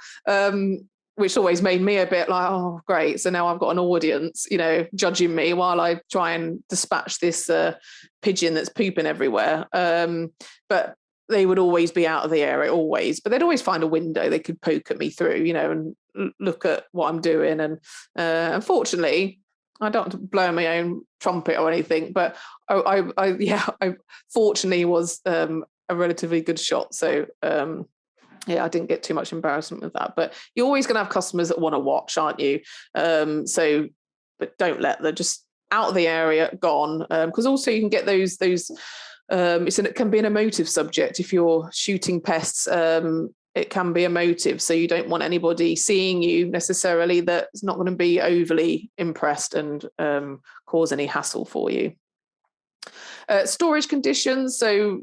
Which always made me a bit like, oh, great. So now I've got an audience, judging me while I try and dispatch this pigeon that's pooping everywhere. But they would always be out of the area, always. But they'd always find a window they could poke at me through, and look at what I'm doing. And unfortunately, I don't want to blow my own trumpet or anything, but I fortunately was a relatively good shot. So, I didn't get too much embarrassment with that. But you're always going to have customers that want to watch, aren't you? But don't let them just out of the area, gone. Because also you can get those. It can be an emotive subject if you're shooting pests. It can be emotive, so you don't want anybody seeing you necessarily that's not going to be overly impressed and cause any hassle for you. Storage conditions, so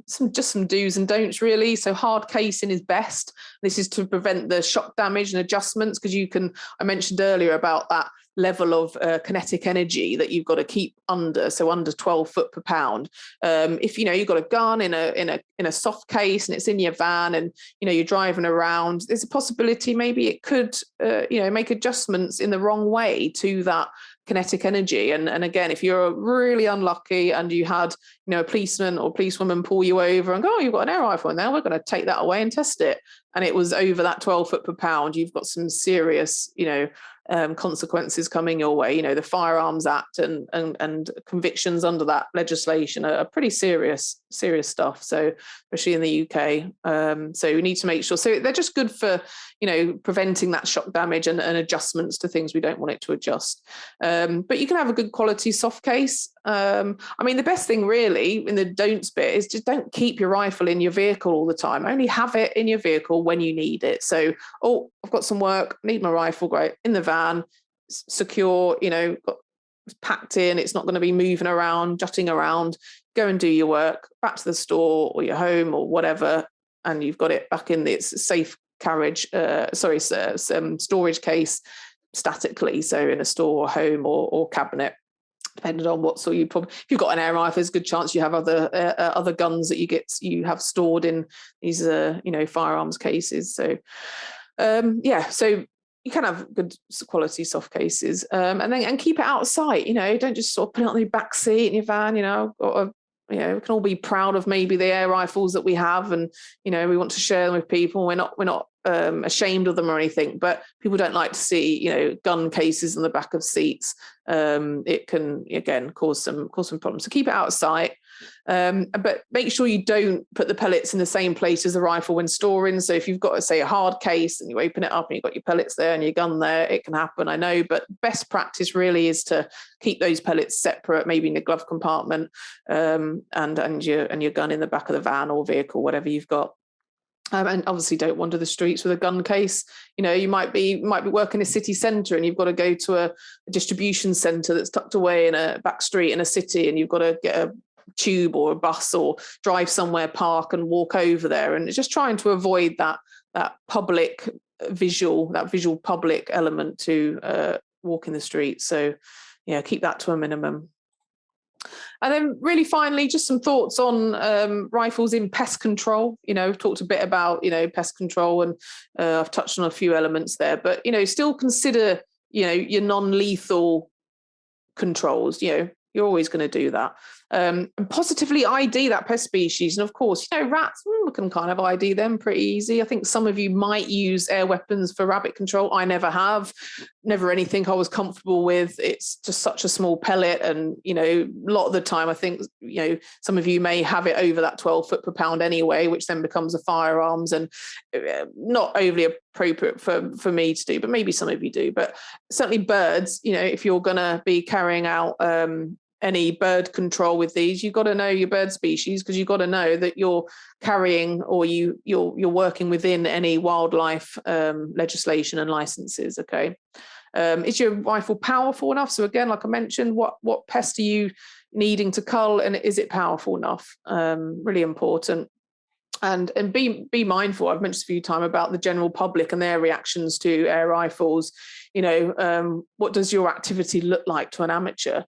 some do's and don'ts really. So hard casing is best. This is to prevent the shock damage and adjustments, because I mentioned earlier about that level of kinetic energy that you've got to keep under, so under 12 foot per pound. If you've got a gun in a soft case and it's in your van and you're driving around, there's a possibility maybe it could make adjustments in the wrong way to that kinetic energy. And again, if you're really unlucky and you had a policeman or policewoman pull you over and go, oh, you've got an air rifle in there, we're going to take that away and test it. and it was over that 12 foot per pound, you've got some serious, consequences coming your way. The Firearms Act and convictions under that legislation are pretty serious stuff. So especially in the UK. So we need to make sure. So they're just good for, preventing that shock damage and adjustments to things we don't want it to adjust. But you can have a good quality soft case. The best thing really in the don'ts bit is just don't keep your rifle in your vehicle all the time. Only have it in your vehicle when you need it. So, I've got some work, need my rifle, great, in the van, secure, packed in, it's not going to be moving around, jutting around, go and do your work, back to the store or your home or whatever, and you've got it back in its safe carriage, storage case statically, so in a store or home or cabinet, depending on what sort if you've got an air rifle, there's a good chance you have other guns that you have stored in these firearms cases. So so you can have good quality soft cases, and keep it out of sight. Don't just sort of put it on the back seat in your van. We can all be proud of maybe the air rifles that we have, and we want to share them with people. We're not ashamed of them or anything, but people don't like to see gun cases on the back of seats. It can again cause some problems. So keep it out of sight. But make sure you don't put the pellets in the same place as the rifle when storing. So if you've got, say, a hard case and you open it up and you've got your pellets there and your gun there, it can happen, I know, but best practice really is to keep those pellets separate, maybe in the glove compartment, and your gun in the back of the van or vehicle, whatever you've got. And obviously don't wander the streets with a gun case. You might be working in a city centre and you've got to go to a distribution centre that's tucked away in a back street in a city, and you've got to get a tube or a bus or drive somewhere, park and walk over there. And it's just trying to avoid that public visual public element to walking the street. So keep that to a minimum. And then really finally, just some thoughts on rifles in pest control. We've talked a bit about, pest control, and I've touched on a few elements there, but, still consider, your non-lethal controls. You're always going to do that. And positively ID that pest species. And of course, rats, we can kind of ID them pretty easy. I think some of you might use air weapons for rabbit control. I never have. Never anything I was comfortable with. It's just such a small pellet. And, a lot of the time, I think, some of you may have it over that 12 foot per pound anyway, which then becomes a firearms, and not overly appropriate for me to do, but maybe some of you do. But certainly birds, if you're going to be carrying out any bird control with these, you've got to know your bird species, because you've got to know that you're carrying or you're working within any wildlife legislation and licenses. Okay, is your rifle powerful enough? So again, like I mentioned, what pest are you needing to cull, and is it powerful enough? Really important. And be mindful. I've mentioned a few times about the general public and their reactions to air rifles. What does your activity look like to an amateur?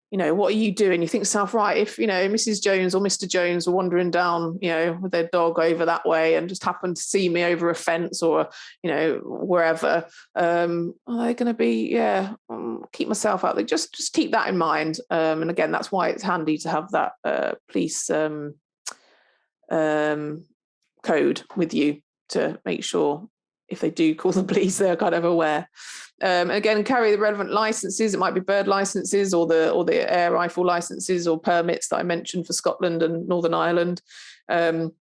What are you doing? You think to yourself, right, if, Mrs. Jones or Mr. Jones were wandering down, with their dog over that way and just happened to see me over a fence or, wherever, are they going to be, keep myself out there. Just keep that in mind. And again, that's why it's handy to have that police code with you to make sure if they do call the police, they're kind of aware. Again, carry the relevant licenses. It might be bird licenses or the air rifle licenses or permits that I mentioned for Scotland and Northern Ireland. And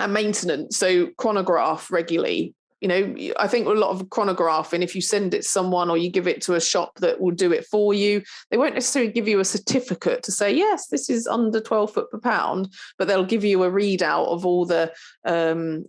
maintenance. So chronograph regularly. I think a lot of chronographing, if you send it to someone or you give it to a shop that will do it for you, they won't necessarily give you a certificate to say, yes, this is under 12 foot per pound, but they'll give you a readout of all the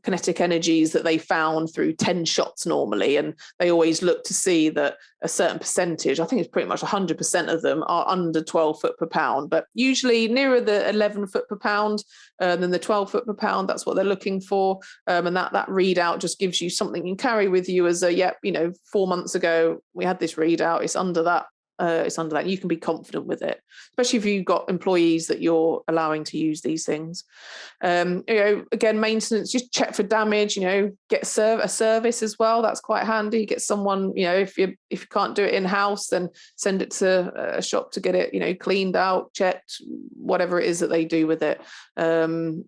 kinetic energies that they found through 10 shots normally. And they always look to see that a certain percentage, I think it's pretty much 100% of them, are under 12 foot per pound, but usually nearer the 11 foot per pound than the 12 foot per pound. That's what they're looking for. And that readout just gives you something you can carry with you as 4 months ago, we had this readout, it's under that it's under that. You can be confident with it, especially if you've got employees that you're allowing to use these things. Again, maintenance, just check for damage, get a service as well. That's quite handy. Get someone, if you can't do it in-house, then send it to a shop to get it, cleaned out, checked, whatever it is that they do with it. And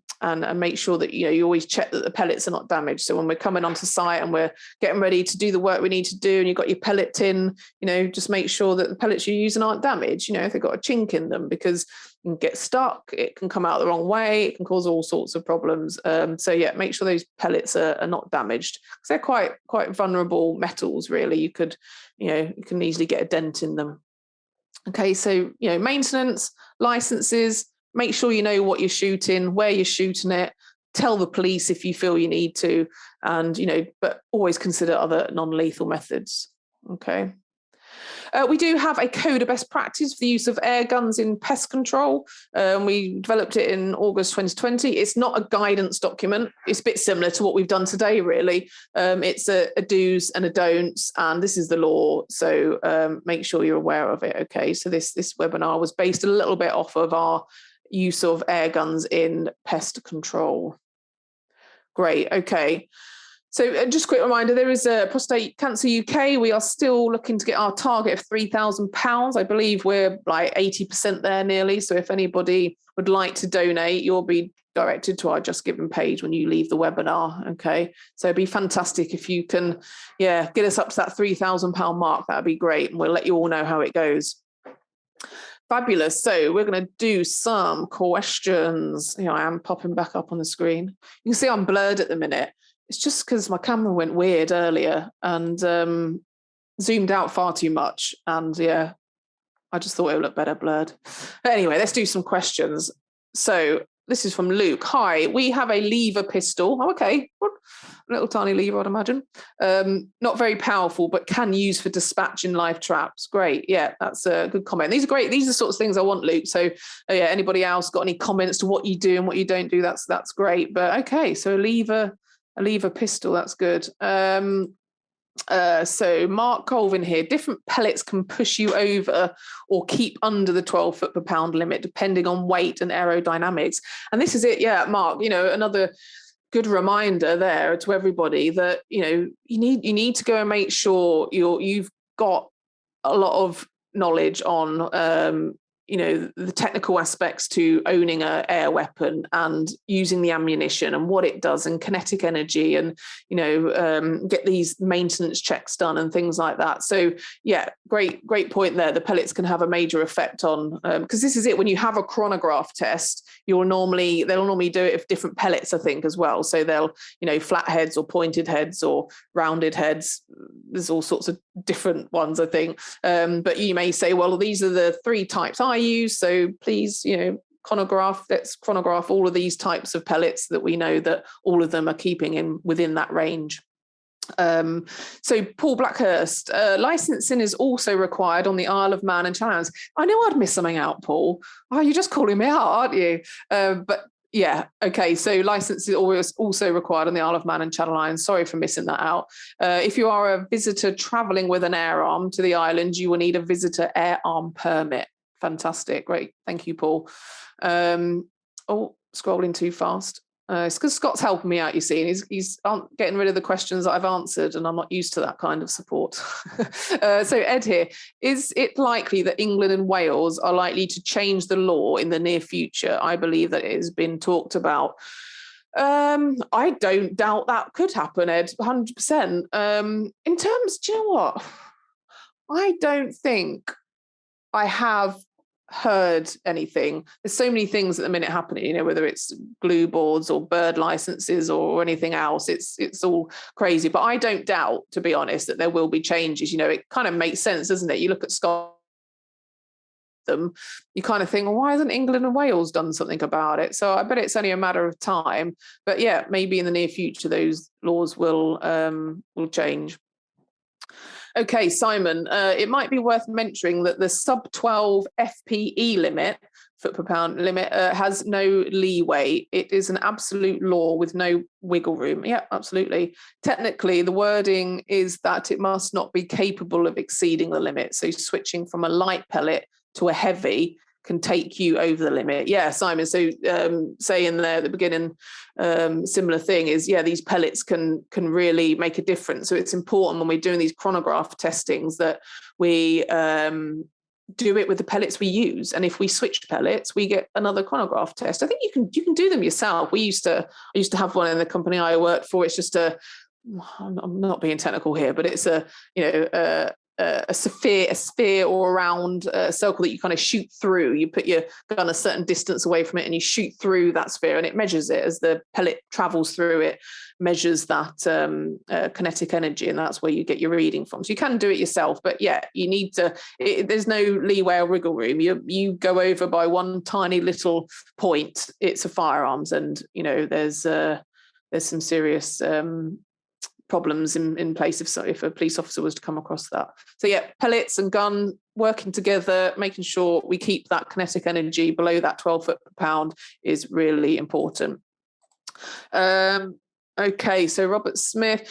make sure that, you always check that the pellets are not damaged. So when we're coming onto site and we're getting ready to do the work we need to do, and you've got your pellet tin, just make sure that the pellets you're using aren't damaged, if they've got a chink in them, because it can get stuck, it can come out the wrong way, it can cause all sorts of problems. So yeah, make sure those pellets are not damaged, because they're quite vulnerable metals, really. You can easily get a dent in them. Okay, so maintenance, licenses, make sure you know what you're shooting, where you're shooting it, tell the police if you feel you need to, and but always consider other non-lethal methods. Okay. We do have a code of best practice for the use of air guns in pest control. We developed it in August 2020. It's not a guidance document. It's a bit similar to what we've done today, really. It's a do's and a don'ts, and this is the law. So make sure you're aware of it. Okay, so this webinar was based a little bit off of our use of air guns in pest control. Great, okay. So just a quick reminder, there is a Prostate Cancer UK. We are still looking to get our target of £3,000. I believe we're like 80% there nearly. So if anybody would like to donate, you'll be directed to our Just Giving page when you leave the webinar. Okay, so it'd be fantastic if you can, get us up to that £3,000 mark. That'd be great. And we'll let you all know how it goes. Fabulous. So we're going to do some questions. I am popping back up on the screen. You can see I'm blurred at the minute. It's just because my camera went weird earlier and zoomed out far too much. And I just thought it would look better blurred. But anyway, let's do some questions. So this is from Luke. Hi, we have a lever pistol. Oh, okay. A little tiny lever, I'd imagine. Not very powerful, but can use for dispatching live traps. Great. Yeah, that's a good comment. These are great. These are the sorts of things I want, Luke. So anybody else got any comments to what you do and what you don't do? That's great. But okay, so a lever pistol, that's good. So Mark Colvin here, different pellets can push you over or keep under the 12 foot per pound limit, depending on weight and aerodynamics. And this is it. Yeah, Mark, another good reminder there to everybody that, you need to go and make sure you've got a lot of knowledge on, the technical aspects to owning an air weapon and using the ammunition and what it does and kinetic energy and, get these maintenance checks done and things like that. So yeah, great point there. The pellets can have a major effect on, because this is it, when you have a chronograph test, they'll normally do it with different pellets, I think, as well. So they'll, flat heads or pointed heads or rounded heads. There's all sorts of different ones, I think. But you may say, well, these are the 3 types I use. So please, let's chronograph all of these types of pellets that we know that all of them are keeping within that range. So Paul Blackhurst, licensing is also required on the Isle of Man and Channel Islands. I knew I'd miss something out, Paul. Oh, you're just calling me out, aren't you? But yeah, okay. So license is always also required on the Isle of Man and Channel Islands. Sorry for missing that out. If you are a visitor travelling with an air arm to the island, you will need a visitor air arm permit. Fantastic, great. Thank you, Paul. Scrolling too fast. It's because Scott's helping me out, you see, and he's getting rid of the questions that I've answered, and I'm not used to that kind of support. So Ed here, is it likely that England and Wales are likely to change the law in the near future? I believe that it has been talked about. I don't doubt that could happen, Ed, 100%. In terms, do you know what? I don't think I have heard anything. There's so many things at the minute happening, whether it's glue boards or bird licenses or anything else. It's all crazy. But I don't doubt, to be honest, that there will be changes. It kind of makes sense, doesn't it? You look at Scotland, you kind of think, well, why hasn't England and Wales done something about it? So I bet it's only a matter of time. But yeah, maybe in the near future those laws will change. Okay, Simon, it might be worth mentioning that the sub 12 FPE limit, foot per pound limit, has no leeway. It is an absolute law with no wiggle room. Yeah, absolutely. Technically, the wording is that it must not be capable of exceeding the limit. So switching from a light pellet to a heavy can take you over the limit. Yeah, Simon. So say in there at the beginning, similar thing is, yeah, these pellets can really make a difference. So it's important when we're doing these chronograph testings that we do it with the pellets we use. And if we switch pellets, we get another chronograph test. I think you can do them yourself. I used to have one in the company I worked for. It's just I'm not being technical here, but it's a sphere or a round circle that you kind of shoot through. You put your gun a certain distance away from it and you shoot through that sphere, and it measures it as the pellet travels through it, measures that kinetic energy, and that's where you get your reading from. So you can do it yourself, but yeah, you need to, there's no leeway or wiggle room. You go over by one tiny little point, it's a firearms, and there's some serious problems in place if a police officer was to come across that. So yeah, pellets and gun working together, making sure we keep that kinetic energy below that 12 foot per pound is really important. Okay, so Robert Smith,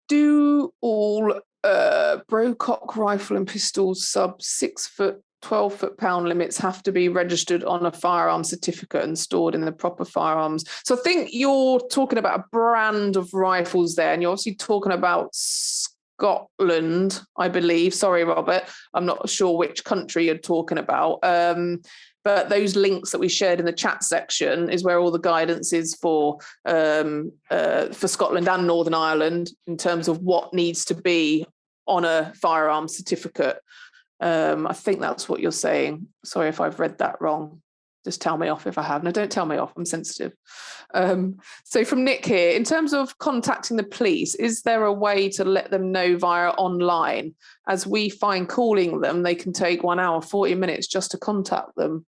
do all Brocock rifle and pistols sub 6 foot 12 foot pound limits have to be registered on a firearm certificate and stored in the proper firearms? So I think you're talking about a brand of rifles there, and you're obviously talking about Scotland, I believe. Sorry, Robert, I'm not sure which country you're talking about. But those links that we shared in the chat section is where all the guidance is for Scotland and Northern Ireland in terms of what needs to be on a firearm certificate. I think that's what you're saying. Sorry if I've read that wrong. Just tell me off if I have. No, don't tell me off. I'm sensitive. So from Nick here, in terms of contacting the police, is there a way to let them know via online? As we find calling them, they can take 1 hour, 40 minutes just to contact them.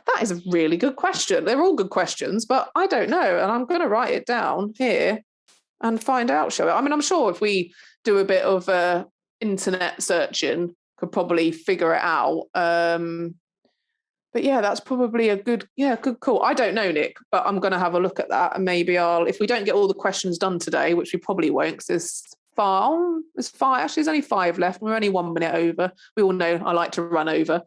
That is a really good question. They're all good questions, but I don't know. And I'm going to write it down here and find out, shall I? I mean, I'm sure if we do a bit of internet searching, could probably figure it out. But yeah, that's probably a good call. I don't know, Nick, but I'm going to have a look at that. And maybe if we don't get all the questions done today, which we probably won't, because there's five, actually there's only 5 left. We're only 1 minute over. We all know I like to run over.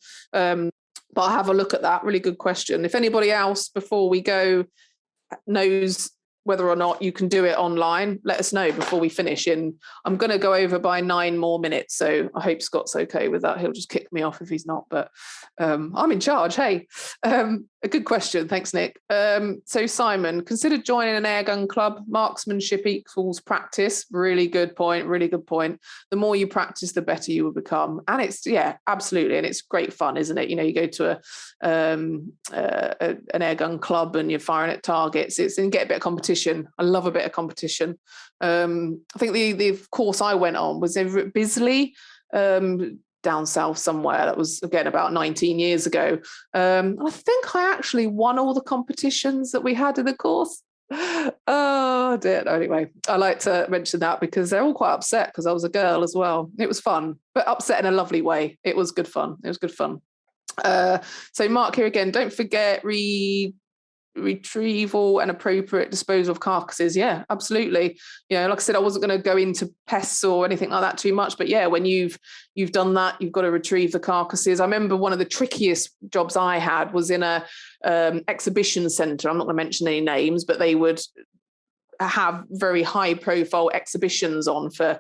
But I'll have a look at that. Really good question. If anybody else before we go knows whether or not you can do it online, let us know before we finish. I'm going to go over by 9 more minutes, so I hope Scott's okay with that. He'll just kick me off if he's not, but I'm in charge. Hey, a good question. Thanks, Nick. So Simon, consider joining an airgun club. Marksmanship equals practice. Really good point. Really good point. The more you practice, the better you will become. And it's, yeah, absolutely. And it's great fun, isn't it? You go to an airgun club and you're firing at targets. And get a bit of competition. I love a bit of competition. I think the course I went on was over at Bisley, down south somewhere. That was, again, about 19 years ago. I think I actually won all the competitions that we had in the course. Oh dear. Anyway, I like to mention that because they're all quite upset because I was a girl as well. It was fun, but upset in a lovely way. It was good fun. So Mark here again, don't forget retrieval and appropriate disposal of carcasses. Yeah, absolutely. Like I said, I wasn't going to go into pests or anything like that too much, but yeah, when you've done that, you've got to retrieve the carcasses. I remember one of the trickiest jobs I had was in a exhibition centre. I'm not going to mention any names, but they would have very high profile exhibitions on for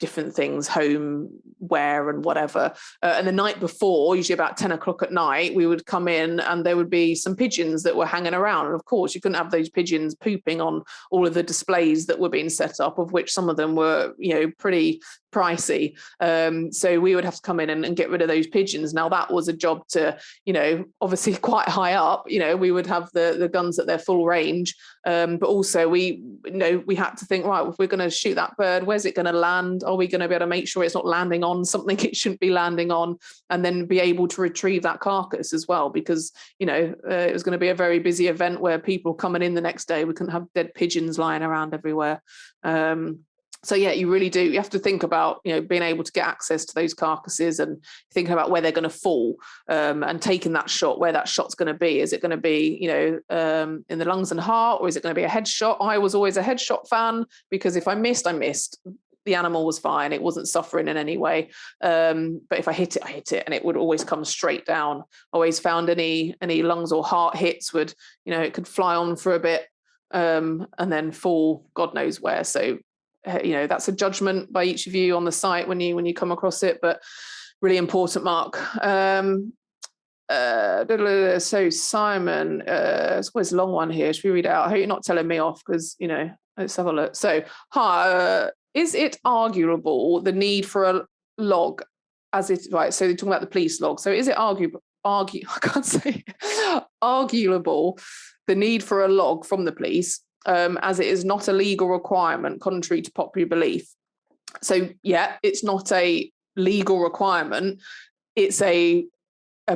different things, home wear and whatever, and the night before, usually about 10 o'clock at night, we would come in and there would be some pigeons that were hanging around, and of course you couldn't have those pigeons pooping on all of the displays that were being set up, of which some of them were pretty pricey, so we would have to come in and get rid of those pigeons. Now that was a job to obviously quite high up, we would have the guns at their full range, but also we had to think, right, if we're going to shoot that bird, where's it going to land? Are we going to be able to make sure it's not landing on something it shouldn't be landing on, and then be able to retrieve that carcass as well? Because it was going to be a very busy event where people coming in the next day, we couldn't have dead pigeons lying around everywhere. So yeah, you really do. You have to think about, being able to get access to those carcasses and thinking about where they're going to fall, and taking that shot, where that shot's going to be. Is it going to be, in the lungs and heart, or is it going to be a headshot? I was always a headshot fan, because if I missed, I missed. The animal was fine. It wasn't suffering in any way. But if I hit it, and it would always come straight down. Always found any lungs or heart hits would, it could fly on for a bit, and then fall God knows where. So that's a judgment by each of you on the site when you come across it, but really important, Mark. So Simon, it's always a long one here. Should we read it out? I hope you're not telling me off, because let's have a look. So is it arguable the need for a log as it, right, so they're talking about the police log. So is it I can't say arguable the need for a log from the police, as it is not a legal requirement, contrary to popular belief? So yeah, it's not a legal requirement. It's a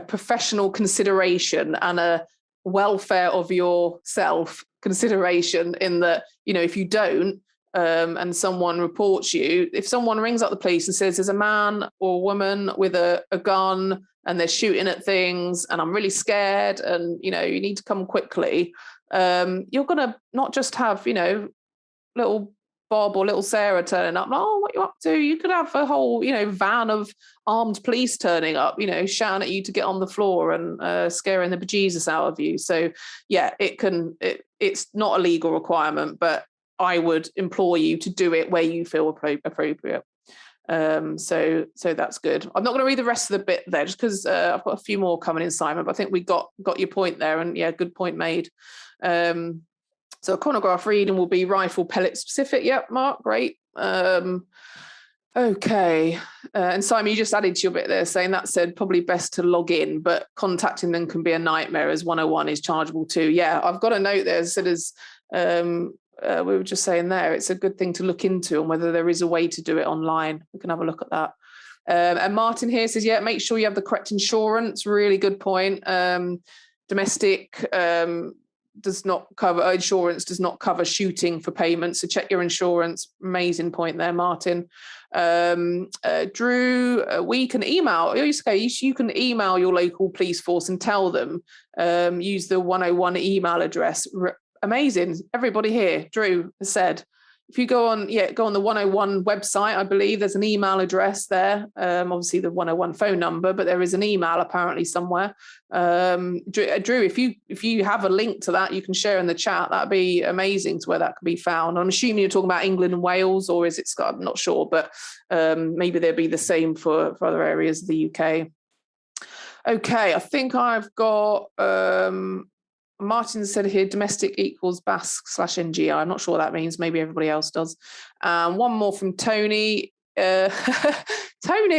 professional consideration and a welfare of yourself consideration, in that, if you don't, and someone reports you, if someone rings up the police and says there's a man or woman with a gun and they're shooting at things and I'm really scared and, you need to come quickly, you're going to not just have, little Bob or little Sarah turning up, oh, what are you up to? You could have a whole, van of armed police turning up, shouting at you to get on the floor and scaring the bejesus out of you. So yeah, it's not a legal requirement, but I would implore you to do it where you feel appropriate. So that's good. I'm not going to read the rest of the bit there, just because I've got a few more coming in, Simon, but I think we got your point there, and yeah, good point made. So a chronograph reading will be rifle pellet specific. Yep, Mark, great. Okay. And Simon, you just added to your bit there, saying that said, probably best to log in, but contacting them can be a nightmare, as 101 is chargeable too. Yeah, I've got a note there. So there's, we were just saying there, it's a good thing to look into, and whether there is a way to do it online. We can have a look at that. And Martin here says, yeah, make sure you have the correct insurance. Really good point. Domestic does not cover, insurance does not cover shooting for payment, so check your insurance. Amazing point there, Martin. Drew, we can email, you can email your local police force and tell them, use the 101 email address. Amazing. Everybody here, Drew has said, if you go on the 101 website, I believe there's an email address there. Obviously the 101 phone number, but there is an email apparently somewhere. Drew, if you have a link to that, you can share in the chat. That'd be amazing to where that could be found. I'm assuming you're talking about England and Wales, or is it Scotland? I'm not sure, but maybe they'll be the same for other areas of the UK. Okay, I think I've got Martin said here, domestic equals Basque/NGI. I'm not sure what that means. Maybe everybody else does. One more from Tony. Tony,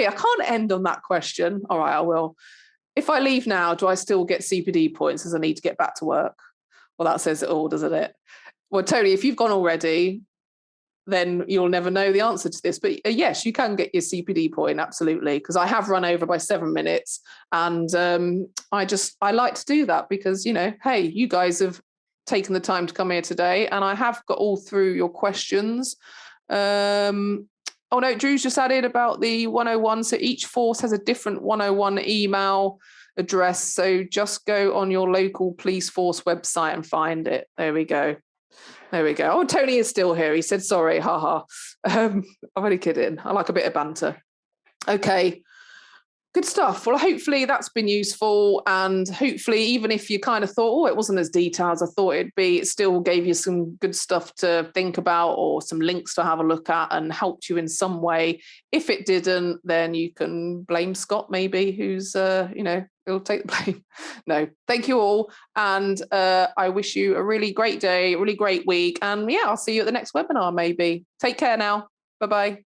I can't end on that question. All right, I will. If I leave now, do I still get CPD points as I need to get back to work? Well, that says it all, doesn't it? Well, Tony, if you've gone already, then you'll never know the answer to this. But yes, you can get your CPD point, absolutely, because I have run over by 7 minutes, and I like to do that because, hey, you guys have taken the time to come here today, and I have got all through your questions. Oh no, Drew's just added about the 101. So each force has a different 101 email address. So just go on your local police force website and find it. There we go. Oh, Tony is still here. He said, sorry, haha. I'm only kidding. I like a bit of banter. Okay, good stuff. Well, hopefully that's been useful. And hopefully, even if you kind of thought, it wasn't as detailed as I thought it'd be, it still gave you some good stuff to think about or some links to have a look at and helped you in some way. If it didn't, then you can blame Scott, maybe, who's, he'll take the blame. No, thank you all. And I wish you a really great day, a really great week. And yeah, I'll see you at the next webinar, maybe. Take care now. Bye-bye.